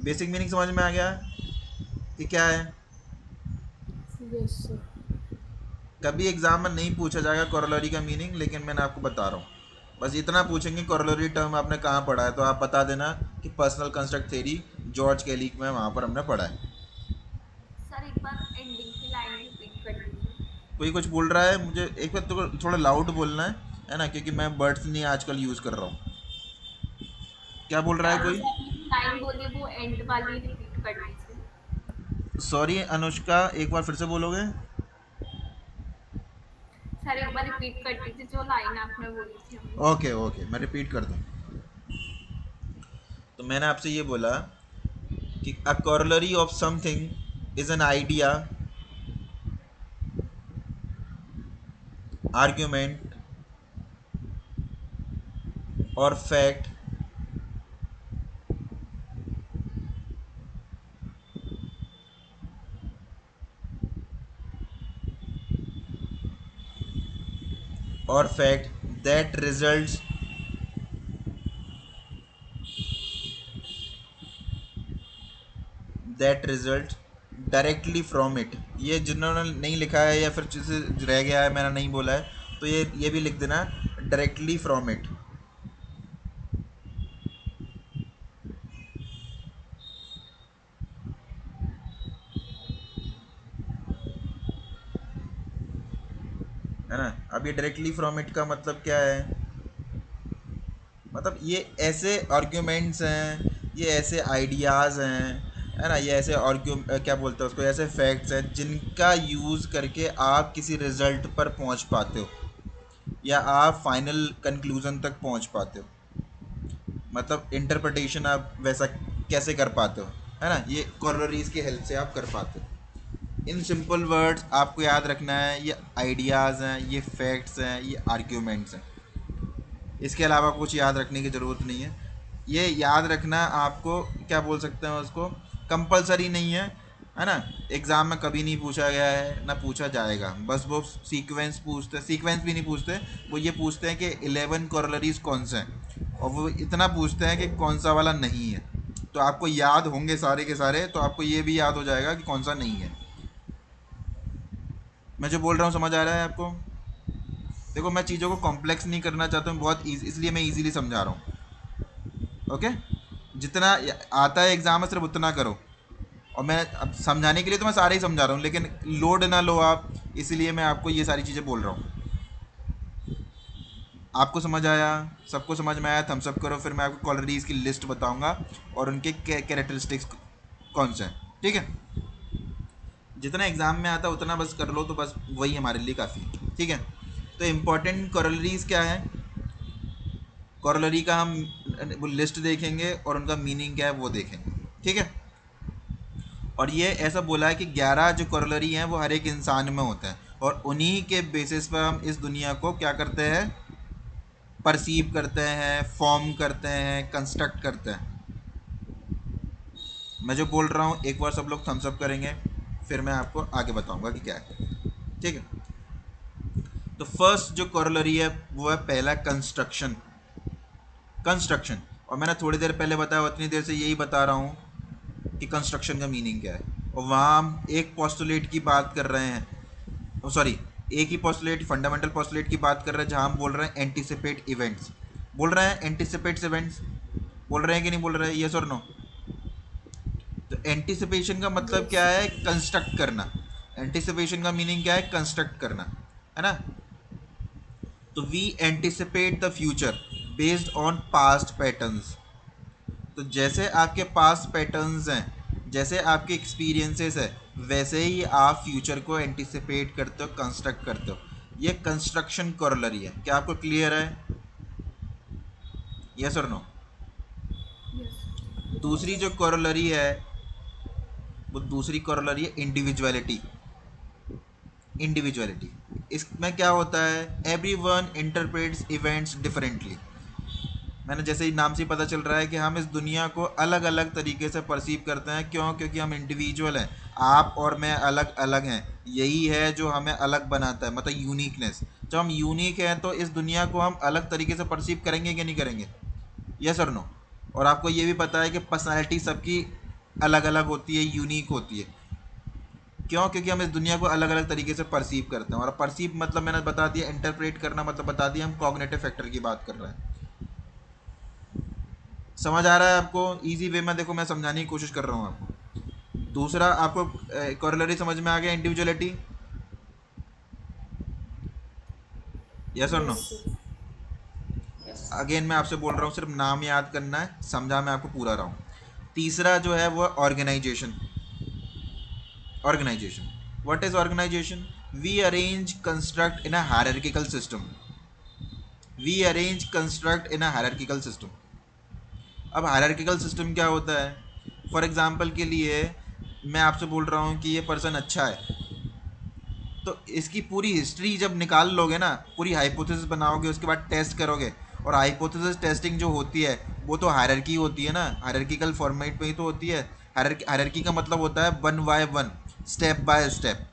बेसिक मीनिंग समझ में आ गया कि क्या है? Yes, sir. कभी एग्जाम में नहीं पूछा जाएगा कोरोलरी का मीनिंग, लेकिन मैंने आपको बता रहा हूँ। बस इतना पूछेंगे कोरोलरी टर्म आपने कहाँ पढ़ा है, तो आप बता देना कि पर्सनल कंस्ट्रक्ट थ्योरी जॉर्ज कैली में वहाँ पर हमने पढ़ा है। सर एक बार एंडिंग की लाइन रिपीट कर दीजिए। कोई कुछ बोल रहा है, मुझे एक बार तो थोड़ा लाउड बोलना है ना, क्योंकि मैं बर्ड्स नहीं आजकल यूज़ कर रहा हूँ। क्या बोल रहा है सर कोई? जो आपने लाइन बोली वो एंड वाली रिपीट कर दीजिए। सॉरी अनुष्का, एक बार फिर से बोलोगे? सर एक बार रिपीट कर दीजिए जो लाइन आपने बोली थी हमें। ओके ओके, मैं रिपीट कर दूँ। तो मैंने आपसे ये बोला कि अ corollary of something is an idea, argument or fact or fact that results that result directly from it. ये जिन्होंने नहीं लिखा है या फिर जैसे रह गया है मैंने नहीं बोला है तो ये भी लिख देना, डायरेक्टली फ्रॉम इट। है ना। अब ये डायरेक्टली फ्रॉम इट का मतलब क्या है, मतलब ये ऐसे आर्ग्यूमेंट्स हैं, ये ऐसे आइडियाज़ हैं, है ना, ये ऐसे क्या बोलते हैं उसको, ऐसे फैक्ट्स हैं जिनका यूज़ करके आप किसी रिजल्ट पर पहुंच पाते हो या आप फाइनल कंक्लूज़न तक पहुंच पाते हो। मतलब इंटरप्रिटेशन आप वैसा कैसे कर पाते हो, है ना, ये कॉरलरीज की हेल्प से आप कर पाते हो। इन सिंपल वर्ड्स आपको याद रखना है, ये आइडियाज़ हैं, ये फैक्ट्स हैं, ये आर्ग्यूमेंट्स हैं। इसके अलावा कुछ याद रखने की ज़रूरत नहीं है। ये याद रखना आपको क्या बोल सकते हैं उसको, कंपलसरी नहीं है ना। एग्ज़ाम में कभी नहीं पूछा गया है ना पूछा जाएगा। बस वो सीक्वेंस पूछते, सीक्वेंस भी नहीं पूछते, वो ये पूछते हैं कि 11 कॉरलरीज कौन से हैं, और वो इतना पूछते हैं कि कौन सा वाला नहीं है। तो आपको याद होंगे सारे के सारे, तो आपको ये भी याद हो जाएगा कि कौन सा नहीं है। मैं जो बोल रहा हूँ समझ आ रहा है आपको। देखो मैं चीज़ों को कॉम्प्लेक्स नहीं करना चाहता हूँ, बहुत ईजी, इसलिए मैं इजीली समझा रहा हूँ। ओके, जितना आता है एग्जाम में सिर्फ उतना करो। और मैं अब समझाने के लिए तो मैं सारे ही समझा रहा हूँ, लेकिन लोड ना लो आप, इसलिए मैं आपको ये सारी चीज़ें बोल रहा हूँ। आपको समझ आया, सबको समझ में आया, थम्स अप करो। फिर मैं आपको कॉलरीज की लिस्ट बताऊंगा और उनके कैरेक्टरिस्टिक्स कौन से हैं, ठीक है। जितना एग्जाम में आता है उतना बस कर लो, तो बस वही हमारे लिए काफ़ी है, ठीक है। तो इम्पोर्टेंट कॉलरीज क्या है, कॉरलरी का हम वो लिस्ट देखेंगे और उनका मीनिंग क्या है वो देखेंगे, ठीक है। और ये ऐसा बोला है कि 11 जो कॉरलरी हैं वो हर एक इंसान में होते हैं, और उन्हीं के बेसिस पर हम इस दुनिया को क्या करते हैं, परसीव करते हैं, फॉर्म करते हैं, कंस्ट्रक्ट करते हैं। मैं जो बोल रहा हूँ एक बार सब लोग थम्स अप करेंगे, फिर मैं आपको आगे बताऊंगा कि क्या है, ठीक है। तो फर्स्ट जो कॉरलरी है वो है पहला, कंस्ट्रक्शन। कंस्ट्रक्शन, और मैंने थोड़ी देर पहले बताया, उतनी देर से यही बता रहा हूँ कि कंस्ट्रक्शन का मीनिंग क्या है। और वहाँ हम एक पोस्टुलेट की बात कर रहे हैं, सॉरी, एक ही पोस्टुलेट, फंडामेंटल पोस्टुलेट की बात कर रहे हैं, जहाँ हम बोल रहे हैं एंटिसिपेट इवेंट्स, बोल रहे हैं एंटिसिपेट्स इवेंट्स, बोल रहे हैं कि नहीं बोल रहे हैं, यस और नो। तो एंटिसिपेशन का मतलब Yes, क्या sir. है, कंस्ट्रक्ट करना। एंटिसिपेशन का मीनिंग क्या है, कंस्ट्रक्ट करना, है ना। तो we anticipate the future based on past patterns. तो जैसे आपके पास पैटर्न्स हैं, जैसे आपके एक्सपीरियंसेस है, वैसे ही आप फ्यूचर को एंटिसिपेट करते हो, कंस्ट्रक्ट करते हो। ये कंस्ट्रक्शन कॉरलरी है। क्या आपको क्लियर है, यस और नो। Yes. दूसरी जो कॉरलरी है वो दूसरी कॉरलरी है इंडिविजुअलिटी। इंडिविजुअलिटी, इसमें क्या होता है, every one interprets events differently. मैंने जैसे ही नाम से ही पता चल रहा है कि हम इस दुनिया को अलग अलग तरीके से परसीव करते हैं। क्यों? क्योंकि हम इंडिविजुअल हैं, आप और मैं अलग अलग हैं। यही है जो हमें अलग बनाता है, मतलब यूनिकनेस। जब हम यूनिक हैं तो इस दुनिया को हम अलग तरीके से परसीव करेंगे कि नहीं करेंगे, यस और नो। और आपको ये भी पता है कि पर्सनैलिटी सबकी अलग अलग होती है, यूनिक होती है। क्यों? क्योंकि हम इस दुनिया को अलग अलग तरीके से परसीव करते हैं। और परसीव मतलब मैंने बता दिया, इंटरप्रेट करना मतलब बता दिया, हम कॉग्निटिव फैक्टर की बात कर रहे हैं। समझ आ रहा है आपको? इजी वे में देखो मैं समझाने की कोशिश कर रहा हूँ आपको। दूसरा, आपको कॉरलरी समझ में आ गया, इंडिविजुअलिटी, यस और नो। Yes, sir. अगेन मैं आपसे बोल रहा हूँ, सिर्फ नाम याद करना है, समझा मैं आपको पूरा रहा हूँ। तीसरा जो है वो organisation. Organisation, what is organisation? We arrange construct in a hierarchical system. We arrange construct in a hierarchical system. अब हायरार्किकल सिस्टम क्या होता है? फॉर एग्जांपल के लिए मैं आपसे बोल रहा हूँ कि ये पर्सन अच्छा है, तो इसकी पूरी हिस्ट्री जब निकाल लोगे ना, पूरी हाइपोथेसिस बनाओगे, उसके बाद टेस्ट करोगे, और हाइपोथेसिस टेस्टिंग जो होती है वो तो हायरार्की होती है ना, हायरार्किकल फॉर्मेट में ही तो होती है। हायरार्की का मतलब होता है one by one, step by step,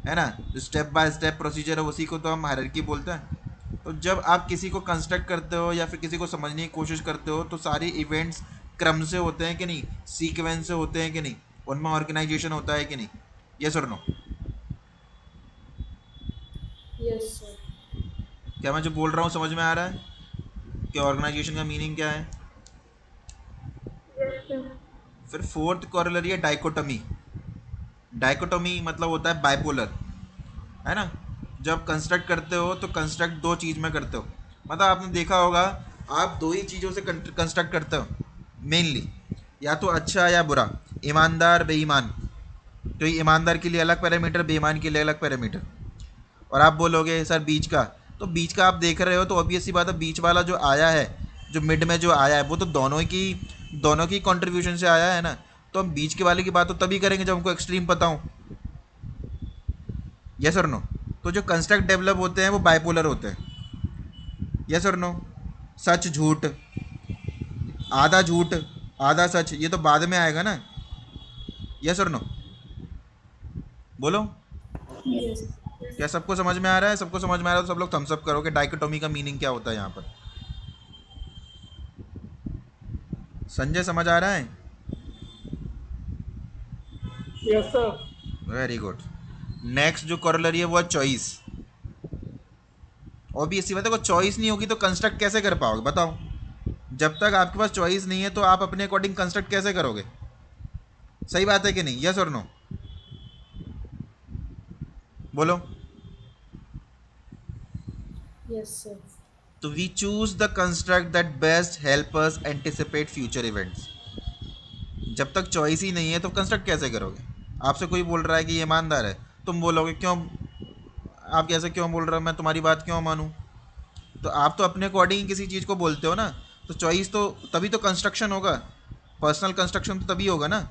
है ना। जो स्टेप बाय स्टेप प्रोसीजर है उसी को तो हम हायरार्की बोलते हैं। तो जब आप किसी को कंस्ट्रक्ट करते हो या फिर किसी को समझने की कोशिश करते हो, तो सारे इवेंट्स क्रम से होते हैं कि नहीं, सीक्वेंस से होते हैं कि नहीं, उनमें ऑर्गेनाइजेशन होता है कि नहीं, यस और नो। Yes, sir. क्या मैं जो बोल रहा हूँ समझ में आ रहा है कि ऑर्गेनाइजेशन का मीनिंग क्या है? Yes, sir. फिर फोर्थ कॉरलरी है डाइकोटमी। डाइकोटमी मतलब होता है बाइपोलर, है ना। जब कंस्ट्रक्ट करते हो तो कंस्ट्रक्ट दो चीज़ में करते हो, मतलब आपने देखा होगा, आप दो ही चीज़ों से कंस्ट्रक्ट करते हो मेनली, या तो अच्छा या बुरा, ईमानदार बेईमान। तो ये ईमानदार के लिए अलग पैरामीटर, बेईमान के लिए अलग पैरामीटर। और आप बोलोगे सर बीच का, तो बीच का आप देख रहे हो तो ऑब्वियस सी बात है, बीच वाला जो आया है, जो मिड में जो आया है, वो तो दोनों की कंट्रीब्यूशन से आया है ना। तो हम बीच के वाले की बात तो तभी करेंगे जब हमको एक्सट्रीम पता हो, यस और नो। तो जो कंस्ट्रक्ट डेवलप होते हैं वो बाइपोलर होते हैं, यस और नो। सच झूठ, आधा झूठ आधा सच, ये तो बाद में आएगा ना, यस और नो, बोलो। Yes. क्या सबको समझ में आ रहा है? सबको समझ में आ रहा है तो सब लोग थम्स अप करो कि डाइकोटोमी का मीनिंग क्या होता है यहाँ पर। संजय समझ आ रहा है? Yes, sir. Very good. Next जो कॉरलरी है वो है चॉइस। ऑब्वियसली बात है, को चॉइस नहीं होगी तो कंस्ट्रक्ट कैसे कर पाओगे बताओ? जब तक आपके पास चॉइस नहीं है तो आप अपने अकॉर्डिंग कंस्ट्रक्ट कैसे करोगे? सही बात है कि नहीं, यस और नो, बोलो। Yes, sir. तो we choose the construct that best help us anticipate future events. जब तक चॉइस ही नहीं है तो कंस्ट्रक्ट कैसे करोगे? आपसे कोई बोल रहा है कि ये ईमानदार है, तुम बोलोगे क्यों, आप कैसे क्यों बोल रहे हो, मैं तुम्हारी बात क्यों मानूं? तो आप तो अपने अकॉर्डिंग किसी चीज़ को बोलते हो ना, तो चॉइस तो तभी तो कंस्ट्रक्शन होगा, पर्सनल कंस्ट्रक्शन तो तभी होगा ना,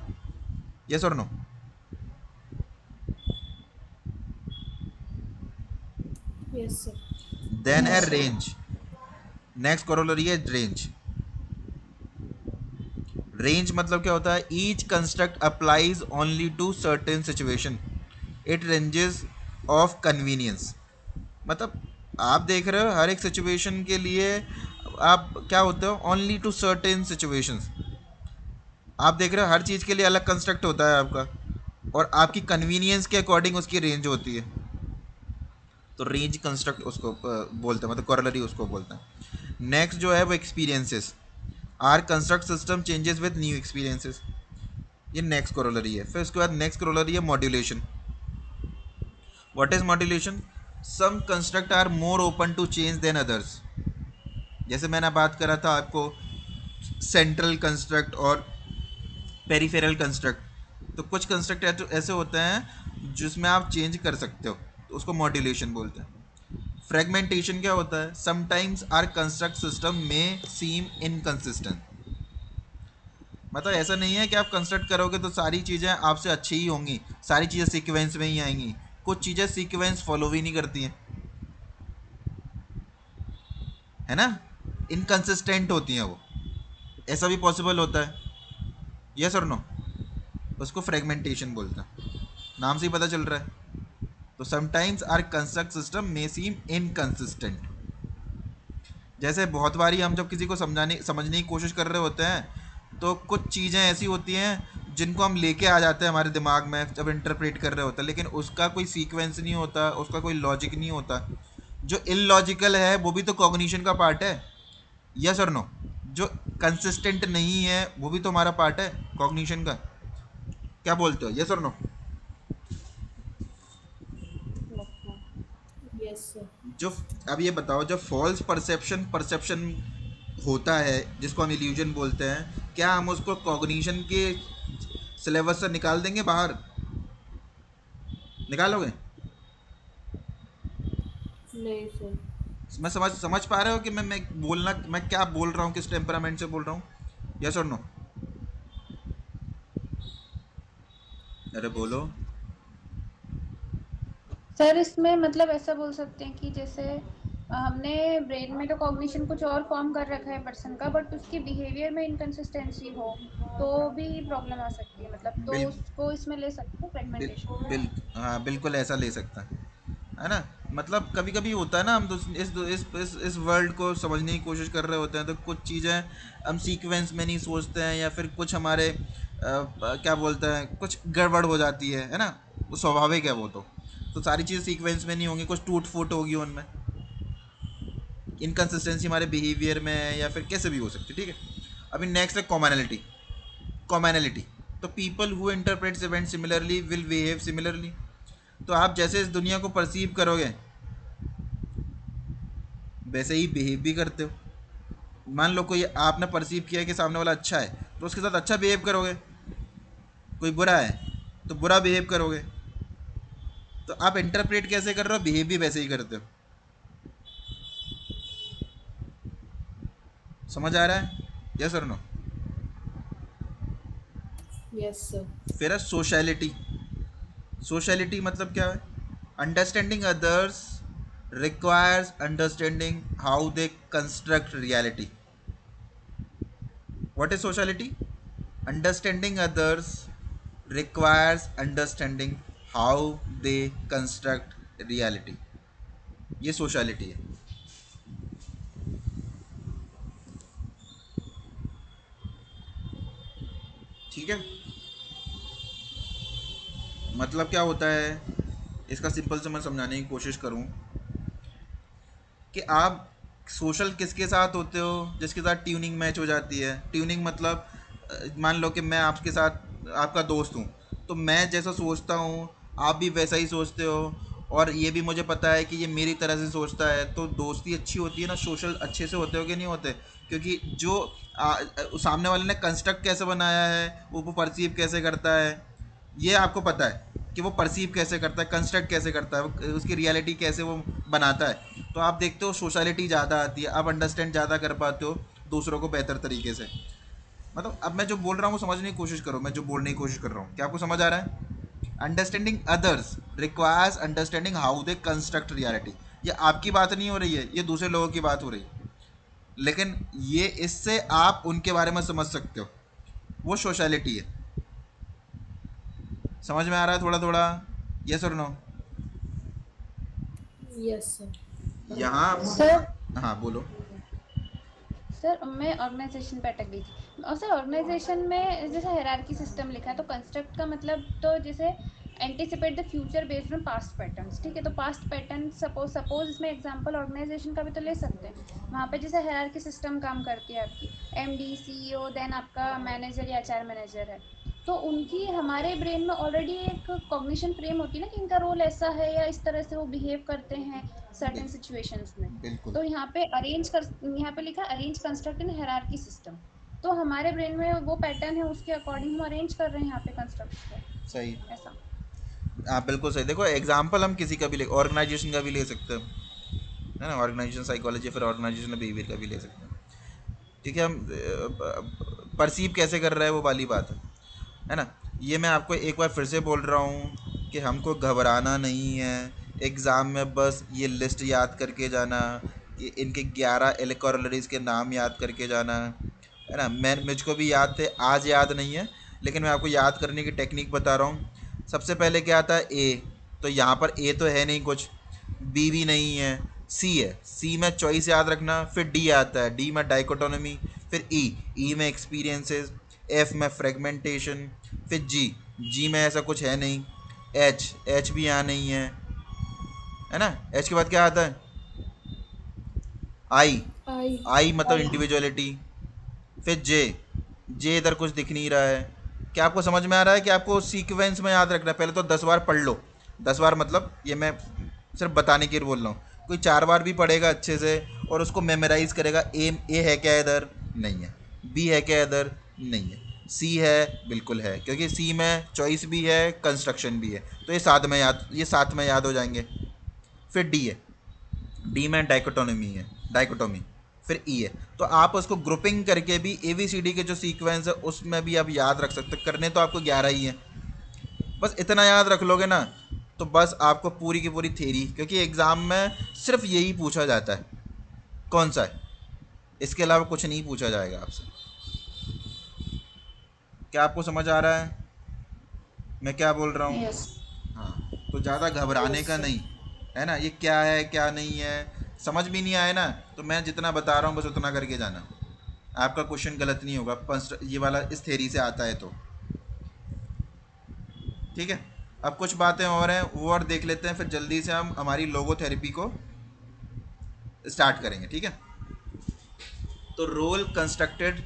यस और नो। Yes, sir. देन है रेंज। नेक्स्ट करोलरी है रेंज। रेंज मतलब क्या होता है? Each construct applies only to certain situation, it ranges of convenience. मतलब आप देख रहे हो हर एक सिचुएशन के लिए आप क्या होते हो, ओनली टू सर्टेन सिचुएशंस। आप देख रहे हो हर चीज़ के लिए अलग कंस्ट्रक्ट होता है आपका, और आपकी कन्वीनियंस के अकॉर्डिंग उसकी रेंज होती है। तो रेंज कंस्ट्रक्ट उसको बोलते हैं, मतलब कॉरलरी उसको बोलते हैं। नेक्स्ट जो है वो experiences. Our construct system changes with new experiences, ये नेक्स्ट कॉरलरी है। फिर उसके बाद नेक्स्ट कॉरलरी है modulation. What is modulation? Some construct are more open to change than others. जैसे मैंने बात करा था आपको सेंट्रल कंस्ट्रक्ट और पेरिफेरल कंस्ट्रक्ट, तो कुछ कंस्ट्रक्ट ऐसे होते हैं जिसमें आप चेंज कर सकते हो, तो उसको मॉड्यूलेशन बोलते हैं। फ्रेगमेंटेशन क्या होता है? समटाइम्स आर कंस्ट्रक्ट सिस्टम में सीम इनकंसिस्टेंट। मतलब ऐसा नहीं है कि आप कंस्ट्रक्ट करोगे तो सारी चीज़ें आपसे अच्छी ही होंगी, सारी चीज़ें सीक्वेंस में ही आएंगी। कुछ चीज़ें सीक्वेंस फॉलो भी नहीं करती हैं, है ना, इनकंसिस्टेंट होती हैं वो, ऐसा भी पॉसिबल होता है, यस और नो। उसको फ्रेगमेंटेशन बोलते हैं, नाम से ही पता चल रहा है। तो sometimes our construct system may seem inconsistent. जैसे बहुत बारी हम जब किसी को समझने की कोशिश कर रहे होते हैं, तो कुछ चीज़ें ऐसी होती हैं जिनको हम लेके आ जाते हैं हमारे दिमाग में जब इंटरप्रेट कर रहे होते हैं, लेकिन उसका कोई सीक्वेंस नहीं होता, उसका कोई लॉजिक नहीं होता। जो इलॉजिकल है वो भी तो कॉग्निशन का पार्ट है, यस और नो। जो कंसिस्टेंट नहीं है वो भी तो हमारा पार्ट है कॉग्निशन का। क्या बोलते हो, यस और नो? Yes, sir. जो अब ये बताओ, जब फॉल्स परसेप्शन परसेप्शन होता है जिसको हम इल्यूजन बोलते हैं, क्या हम उसको कॉग्निशन के सिलेबस से निकाल देंगे बाहर? निकालोगे? नहीं सर. मैं समझ समझ पा रहे हो कि मैं क्या बोल रहा हूँ, किस टेम्परामेंट से बोल रहा हूँ, यस और नो? अरे बोलो। सर इसमें मतलब ऐसा बोल सकते हैं कि जैसे हमने ब्रेन में तो कॉग्निशन कुछ और फॉर्म कर रखा है पर्सन का, बट उसकी बिहेवियर में इनकंसिस्टेंसी हो तो भी प्रॉब्लम आ सकती है, मतलब तो बिल उसको इसमें ले सकते हैं बिल फ्रेगमेंटेशन में। बिल हाँ बिल्कुल ऐसा ले सकता है ना। मतलब कभी कभी होता है ना, हम इस वर्ल्ड को समझने की कोशिश कर रहे होते हैं तो कुछ चीज़ें हम सीक्वेंस में नहीं सोचते हैं, या फिर कुछ हमारे क्या बोलते हैं, कुछ गड़बड़ हो जाती है ना। वो स्वाभाविक है वो तो सारी चीज़ें सीक्वेंस में नहीं होंगी, कुछ टूट फूट होगी उनमें, इनकन्सिस्टेंसी हमारे बिहेवियर में है या फिर कैसे भी हो सकती है, ठीक है। अभी नेक्स्ट है कॉमनैलिटी। कॉमनैलिटी तो people who interprets event similarly will behave similarly. तो आप जैसे इस दुनिया को परसीव करोगे वैसे ही बिहेव भी करते हो। मान लो कोई आपने परसीव किया कि सामने वाला अच्छा है तो उसके साथ अच्छा बिहेव करोगे, कोई बुरा है तो बुरा बिहेव करोगे। तो आप इंटरप्रेट कैसे कर रहे हो, बिहेव भी वैसे ही करते हो। समझ आ रहा है, यस और नो। Yes, sir. फिर है सोशैलिटी। सोशैलिटी मतलब क्या है, understanding others requires understanding how they construct reality. What is sociality? Understanding others requires understanding how they construct reality. ये सोशैलिटी है, ठीक है। मतलब क्या होता है, इसका सिंपल से मैं समझाने की कोशिश करूं कि आप सोशल किसके साथ होते हो, जिसके साथ ट्यूनिंग मैच हो जाती है। ट्यूनिंग मतलब मान लो कि मैं आपके साथ आपका दोस्त हूँ, तो मैं जैसा सोचता हूँ आप भी वैसा ही सोचते हो, और ये भी मुझे पता है कि ये मेरी तरह से सोचता है, तो दोस्ती अच्छी होती है ना। सोशल अच्छे से होते हो कि नहीं होते, क्योंकि जो सामने वाले ने कंस्ट्रक्ट कैसे बनाया है, वो परसीव कैसे करता है, ये आपको पता है कि वो परसीव कैसे करता है, कंस्ट्रक्ट कैसे करता है, उसकी रियलिटी कैसे वो बनाता है। तो आप देखते हो सोशलिटी ज़्यादा आती है, आप अंडरस्टैंड ज़्यादा कर पाते हो दूसरों को बेहतर तरीके से। मतलब अब मैं जो बोल रहा हूँ वो समझने की कोशिश करो, मैं जो बोलने की कोशिश कर रहा हूँ क्या आपको समझ आ रहा है? Understanding others requires understanding how they construct reality. ये आपकी बात नहीं हो रही है, ये दूसरे लोगों की बात हो रही है, लेकिन ये इससे आप उनके बारे में समझ सकते हो, वो सोशलिटी है। समझ में आ रहा है थोड़ा थोड़ा, यस और नो? Yes, sir. यहाँ सर हाँ बोलो। सर मैं ऑर्गेनाइजेशन पे अटक गई थी, और सर ऑर्गेनाइजेशन में जैसे हायरार्की सिस्टम लिखा है तो कंस्ट्रक्ट का मतलब तो जैसे anticipate the future based on past patterns, ठीक है। तो पास्ट पैटर्न सपोज इसमें एग्जांपल ऑर्गेनाइजेशन का भी तो ले सकते हैं। वहाँ पे जैसे हायरार्की सिस्टम काम करती है, आपकी एमडी सीईओ देन आपका मैनेजर या एचआर मैनेजर है, तो उनकी हमारे ब्रेन में ऑलरेडी एक कॉग्निशन फ्रेम होती है ना कि इनका रोल ऐसा है या इस तरह से वो बिहेव करते हैं सर्टेन बिल, सिचुएशंस में। बिल्कुल तो यहाँ पे अरेंज कर, यहाँ पे लिखा अरेंज कंस्ट्रक्ट इन हायरार्की सिस्टम, तो हमारे ब्रेन में वो पैटर्न है उसके अकॉर्डिंग हम अरेंज कर रहे हैं यहाँ पे कंस्ट्रक्ट को, सही। ऐसा। आप बिल्कुल सही। देखो एग्जाम्पल हम किसी का भी ले, ऑर्गेनाइजेशन का भी ले सकते हैं, है ना। ऑर्गेनाइजेशन साइकोलॉजी, फिर ऑर्गेनाइजेशन बिहेवियर का भी ले सकते हैं, ठीक है। हम परसीव कैसे कर रहा है वो वाली बात है ना। ये मैं आपको एक बार फिर से बोल रहा हूँ कि हमको घबराना नहीं है एग्ज़ाम में, बस ये लिस्ट याद करके जाना, कि इनके 11 एलिकोरलरीज के नाम याद करके जाना, है ना। मैं मुझको भी याद थे, आज याद नहीं है, लेकिन मैं आपको याद करने की टेक्निक बता रहा हूँ। सबसे पहले क्या आता है, ए। तो यहाँ पर ए तो है नहीं कुछ, बी भी नहीं है, सी है। सी में चॉइस याद रखना, फिर डी आता है, डी में डाइकोटोनमी, फिर ई, ई में एक्सपीरियंसेस, एफ में फ्रेगमेंटेशन, फिर जी, जी में ऐसा कुछ है नहीं, एच, एच भी यहाँ नहीं है ना। एच के बाद क्या आता है, आई, I. आई मतलब इंडिविजुअलिटी, फिर जे, जे इधर कुछ दिख नहीं रहा है। क्या आपको समझ में आ रहा है कि आपको सीक्वेंस में याद रखना है? पहले तो 10 बार पढ़ लो। 10 बार मतलब ये मैं सिर्फ बताने के लिए बोल रहा हूँ, कोई 4 बार भी पढ़ेगा अच्छे से और उसको मेमोराइज करेगा। ए है क्या इधर, नहीं है। बी है क्या इधर, नहीं है। सी है, बिल्कुल है, क्योंकि सी में चॉइस भी है, कंस्ट्रक्शन भी है, तो ये साथ में याद हो जाएंगे। फिर डी है, डी में डाइकोटोनमी है, डाइकोटोमी, फिर ई है। तो आप उसको ग्रुपिंग करके भी ए बी सी डी के जो सीक्वेंस है उसमें भी आप याद रख सकते हो। करने तो आपको 11 ही है, बस इतना याद रख लोगे ना तो बस आपको पूरी की पूरी थ्योरी, क्योंकि एग्ज़ाम में सिर्फ यही पूछा जाता है कौन सा है, इसके अलावा कुछ नहीं पूछा जाएगा आपसे। क्या आपको समझ आ रहा है मैं क्या बोल रहा हूँ? Yes. हाँ, तो ज़्यादा घबराने Yes, का sir. नहीं है ना। ये क्या है क्या नहीं है समझ भी नहीं आए ना, तो मैं जितना बता रहा हूँ बस उतना करके जाना, आपका क्वेश्चन गलत नहीं होगा। ये वाला इस थ्योरी से आता है तो ठीक है। अब कुछ बातें और हैं वो और देख लेते हैं, फिर जल्दी से हम हमारी लोगोथेरेपी को स्टार्ट करेंगे, ठीक है। तो role constructed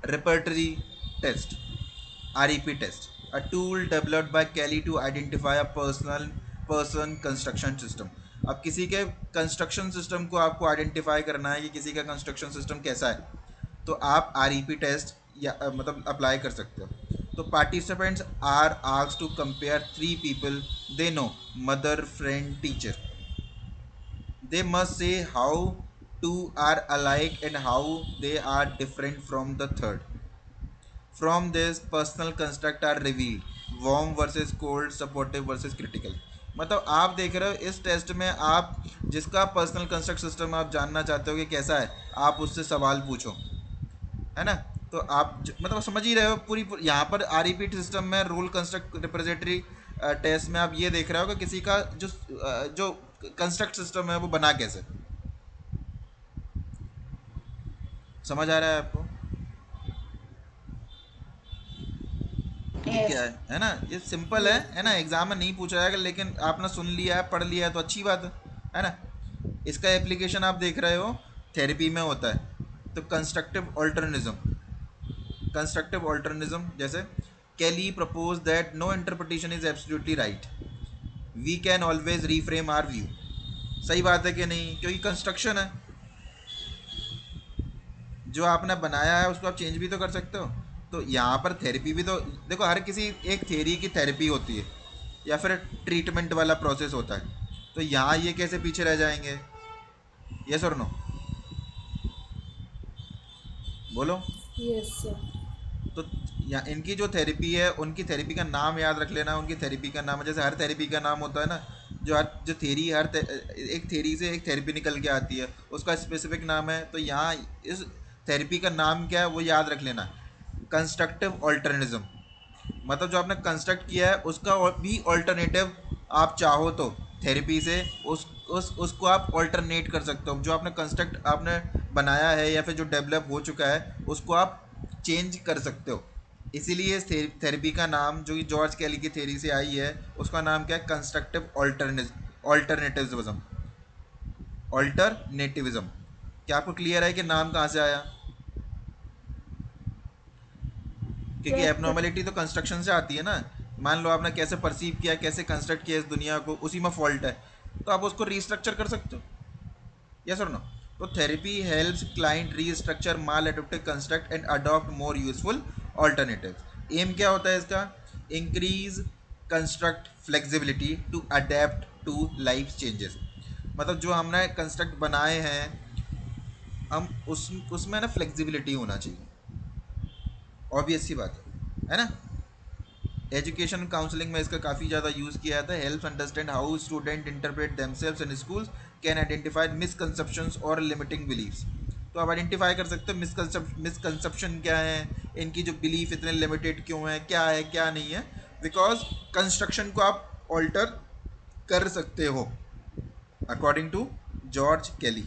repertory test, REP test, a tool developed by Kelly to identify a person construction system। अब किसी के कंस्ट्रक्शन सिस्टम को आपको आइडेंटिफाई करना है कि किसी का कंस्ट्रक्शन सिस्टम कैसा है, तो आप REP टेस्ट या मतलब अप्लाई कर सकते हो। तो participants are asked to compare 3 people they know, mother friend teacher. They must say how two are alike and how they are different from the third. From this, personal construct are revealed: warm versus cold, supportive versus critical। मतलब आप देख रहे हो इस टेस्ट में आप जिसका पर्सनल कंस्ट्रक्ट सिस्टम आप जानना चाहते हो कि कैसा है, आप उससे सवाल पूछो, है ना। तो आप मतलब समझ ही रहे हो यहाँ पर REP सिस्टम में रोल कंस्ट्रक्ट रिप्रेजेंटरी टेस्ट में आप ये देख रहे हो कि किसी का जो कंस्ट्रक्ट सिस्टम है वो बना कैसे, समझ आ रहा है आपको? ये क्या Yes. है ना, ये सिंपल Yes, है ना। sir. एग्जाम में नहीं पूछा जाएगा, लेकिन आपने सुन लिया है पढ़ लिया है तो अच्छी बात है ना। इसका एप्लीकेशन आप देख रहे हो थेरेपी में होता है। तो कंस्ट्रक्टिव ऑल्टरनिज्म जैसे Kelly propose that no interpretation is absolutely right, we can always reframe our view. सही बात है कि नहीं, क्योंकि कंस्ट्रक्शन है, जो आपने बनाया है उसको आप चेंज भी तो कर सकते हो। तो यहाँ पर थेरेपी भी तो देखो, हर किसी एक थेरी की थेरेपी होती है या फिर ट्रीटमेंट वाला प्रोसेस होता है, तो यहाँ ये कैसे पीछे रह जाएंगे? यस और नो, बोलो। Yes, sir. तो यहाँ इनकी जो थेरेपी है उनकी थेरेपी का नाम याद रख लेना। उनकी थेरेपी का नाम जैसे हर थेरेपी का नाम होता है ना, जो थेरी एक थेरी से एक थेरेपी निकल के आती है उसका स्पेसिफिक नाम है। तो यहाँ इस थेरेपी का नाम क्या है वो याद रख लेना, कंस्ट्रक्टिव ऑल्टरनिज्म। मतलब जो आपने कंस्ट्रक्ट किया है उसका भी ऑल्टरनेटिव आप चाहो तो थेरेपी से उसको आप ऑल्टरनेट कर सकते हो। जो आपने कंस्ट्रक्ट आपने बनाया है या फिर जो डेवलप हो चुका है उसको आप चेंज कर सकते हो। इसीलिए इस थेरेपी का नाम जो कि जॉर्ज कैली की थेरी से आई है उसका नाम क्या है? कंस्ट्रक्टिव ऑल्टरनेटिविज्म। ऑल्टरनेटिविज्म। क्या आपको क्लियर है कि नाम कहाँ से आया? क्योंकि Yes, sir. एबनॉर्मेलिटी तो कंस्ट्रक्शन से आती है ना। मान लो आपने कैसे परसीव किया, कैसे कंस्ट्रक्ट किया इस दुनिया को, उसी में फॉल्ट है, तो आप उसको रीस्ट्रक्चर कर सकते हो। यस और नो? तो therapy helps client restructure maladapted construct and adopt more useful alternative. Aim क्या होता है इसका? Increase construct flexibility to adapt to life changes. मतलब जो हमने कंस्ट्रक्ट बनाए हैं हम उसमें ना फ्लेक्सिबिलिटी होना चाहिए, ऑब्वियस सी बात है ना। एजुकेशन काउंसलिंग में इसका काफ़ी ज़्यादा यूज़ किया जाता है। Helps understand how student interpret themselves in schools, can identify misconceptions और लिमिटिंग बिलीव्स। तो आप आइडेंटिफाई कर सकते हो मिसकंसेप्शन क्या है, इनकी जो बिलीफ इतने लिमिटेड क्यों है क्या नहीं है, बिकॉज कंस्ट्रक्शन को आप ऑल्टर कर सकते हो अकॉर्डिंग टू जॉर्ज कैली।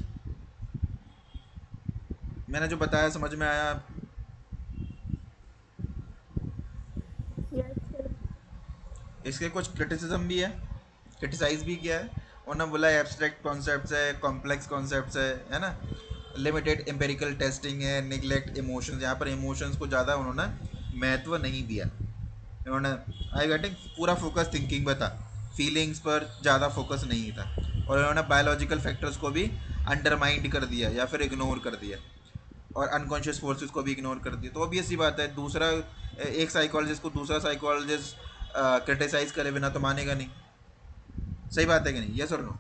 मैंने जो बताया समझ में आया? Yes, sir. इसके कुछ क्रिटिसिज्म भी है, क्रिटिसाइज भी किया है। उन्होंने बोला एब्स्ट्रैक्ट कॉन्सेप्ट्स है, कॉम्प्लेक्स कॉन्सेप्ट्स है ना, लिमिटेड एम्पेरिकल टेस्टिंग है, निगलेक्ट इमोशंस। यहाँ पर इमोशंस को ज़्यादा उन्होंने महत्व नहीं दिया। उन्होंने आई गेटिंग पूरा फोकस थिंकिंग पर था, फीलिंग्स पर ज़्यादा फोकस नहीं था। और उन्होंने बायोलॉजिकल फैक्टर्स को भी अंडरमाइंड कर दिया या फिर इग्नोर कर दिया, और अनकॉन्शियस फोर्सेस को भी इग्नोर कर दिया। तो ऑब्वियस सी बात है, दूसरा एक साइकोलॉजिस्ट को दूसरा साइकोलॉजिस्ट क्रिटिसाइज करे बिना तो मानेगा नहीं। सही बात है कि नहीं? यस और नो?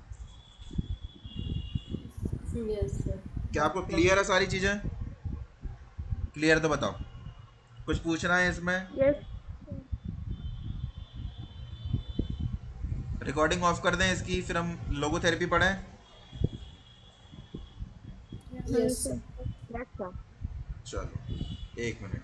Yes, sir. क्या आपको क्लियर है सारी चीज़ें? क्लियर तो बताओ, कुछ पूछना है इसमें? Yes. रिकॉर्डिंग ऑफ कर दें इसकी, फिर हम लोगोथेरेपी पढ़ें। Yes, sir. चलो 1 मिनट।